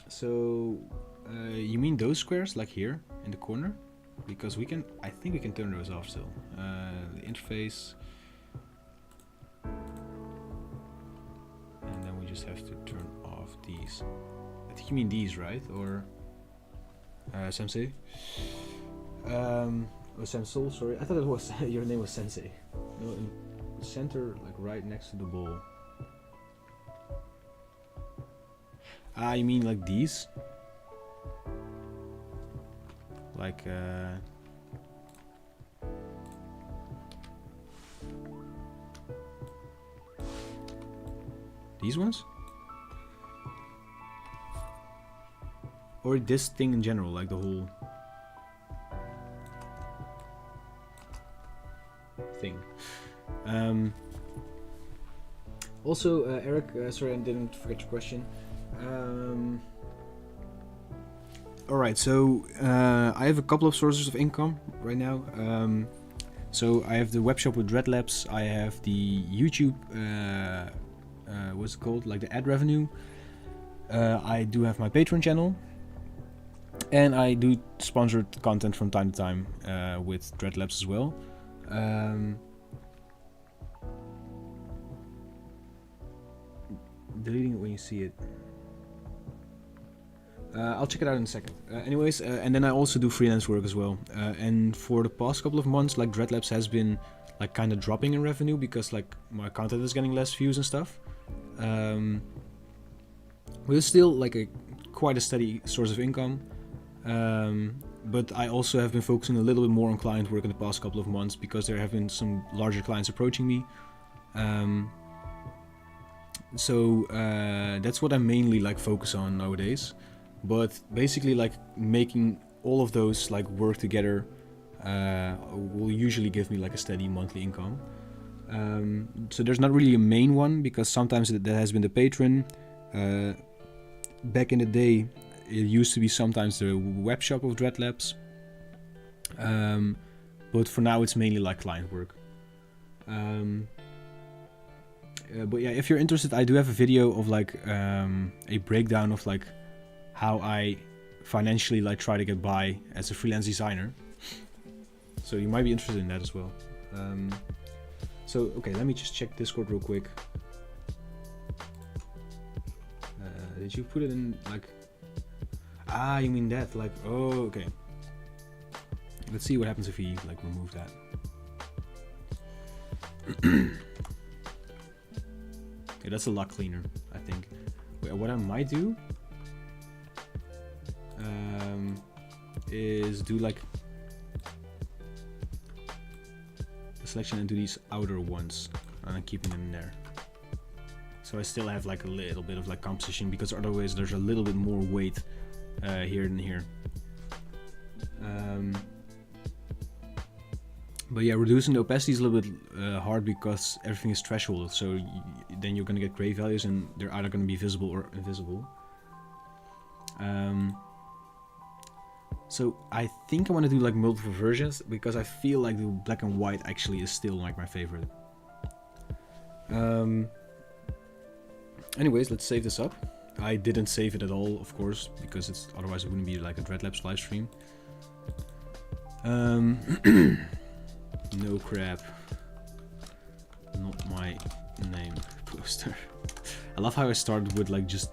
A: So you mean those squares, like here in the corner? Because we can, I think we can turn those off still. The interface, and then we just have to turn off these. I think you mean these, right? Or Sensei? Oh, Sensol, sorry. I thought it was your name was Sensei. No, in the center, like right next to the ball. Ah, you mean like these? Like these ones? Or this thing in general, like the whole thing. Also, Eric, sorry I didn't forget your question. Alright, so I have a couple of sources of income right now. So I have the web shop with Dreadlabs, I have the YouTube, what's it called, like the ad revenue. I do have my Patreon channel. And I do sponsored content from time to time with Dreadlabs as well. Deleting it when you see it. I'll check it out in a second. Anyways, and then I also do freelance work as well. And for the past couple of months, like Dreadlabs has been like kind of dropping in revenue because like my content is getting less views and stuff. But it's still like quite a steady source of income. But I also have been focusing a little bit more on client work in the past couple of months because there have been some larger clients approaching me. So that's what I mainly like focus on nowadays. But basically like making all of those like work together will usually give me like a steady monthly income. So there's not really a main one because sometimes that has been the Patreon. Back in the day it used to be sometimes the web shop of Dreadlabs. But for now it's mainly like client work. But yeah, if you're interested, I do have a video of like a breakdown of like how I financially like try to get by as a freelance designer. So you might be interested in that as well. So okay, let me just check Discord real quick. Did you put it in like? Ah, you mean that? Like, oh, okay. Let's see what happens if we like remove that. Okay, that's a lot cleaner, I think. Wait, what I might do is do like the selection and do these outer ones, and I'm keeping them there. So I still have like a little bit of like composition, because otherwise there's a little bit more weight here than here. But yeah, reducing the opacity is a little bit hard because everything is thresholded, so then you're gonna get gray values and they're either gonna be visible or invisible. So I think I want to do like multiple versions, because I feel like the black and white actually is still like my favorite. Anyways, let's save this up. I didn't save it at all, of course, because it's otherwise it wouldn't be like a Dreadlabs live stream. No crap. Not my name poster. I love how I started with like just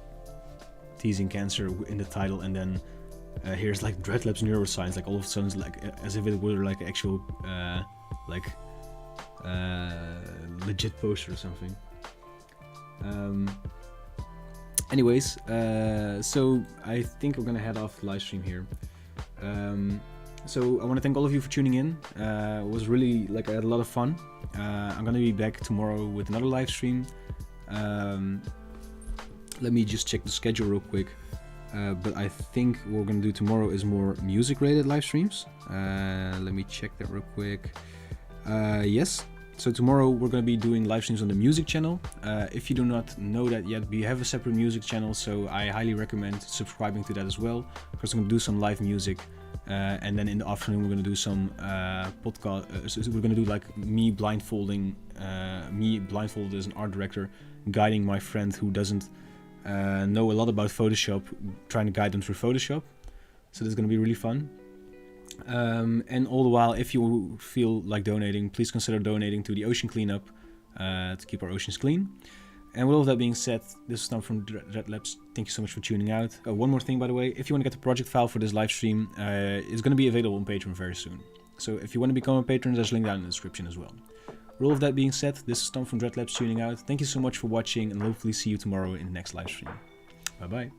A: teasing cancer in the title, and then here's like Dreadlabs neuroscience, like all of a sudden, like as if it were like actual legit poster or something. Anyways, so I think we're gonna head off the live stream here. So I want to thank all of you for tuning in. It was really like I had a lot of fun. I'm gonna be back tomorrow with another live stream. Let me just check the schedule real quick. But I think what we're gonna do tomorrow is more music-related live streams. Let me check that real quick. Yes. So tomorrow we're going to be doing live streams on the music channel. If you do not know that yet, we have a separate music channel, so I highly recommend subscribing to that as well, because I'm going to do some live music. And then in the afternoon we're going to do some podcast. So we're going to do like me blindfolded as an art director, guiding my friend who doesn't know a lot about Photoshop, trying to guide them through Photoshop. So this is going to be really fun. And all the while, if you feel like donating, please consider donating to the ocean cleanup to keep our oceans clean. And with all of that being said, this is Tom from Dreadlabs. Thank you so much for tuning out. One more thing, by the way, if you want to get the project file for this live stream, it's going to be available on Patreon very soon. So if you want to become a patron, there's a link down in the description as well. With all of that being said, this is Tom from Dreadlabs tuning out. Thank you so much for watching, and hopefully see you tomorrow in the next live stream. Bye bye.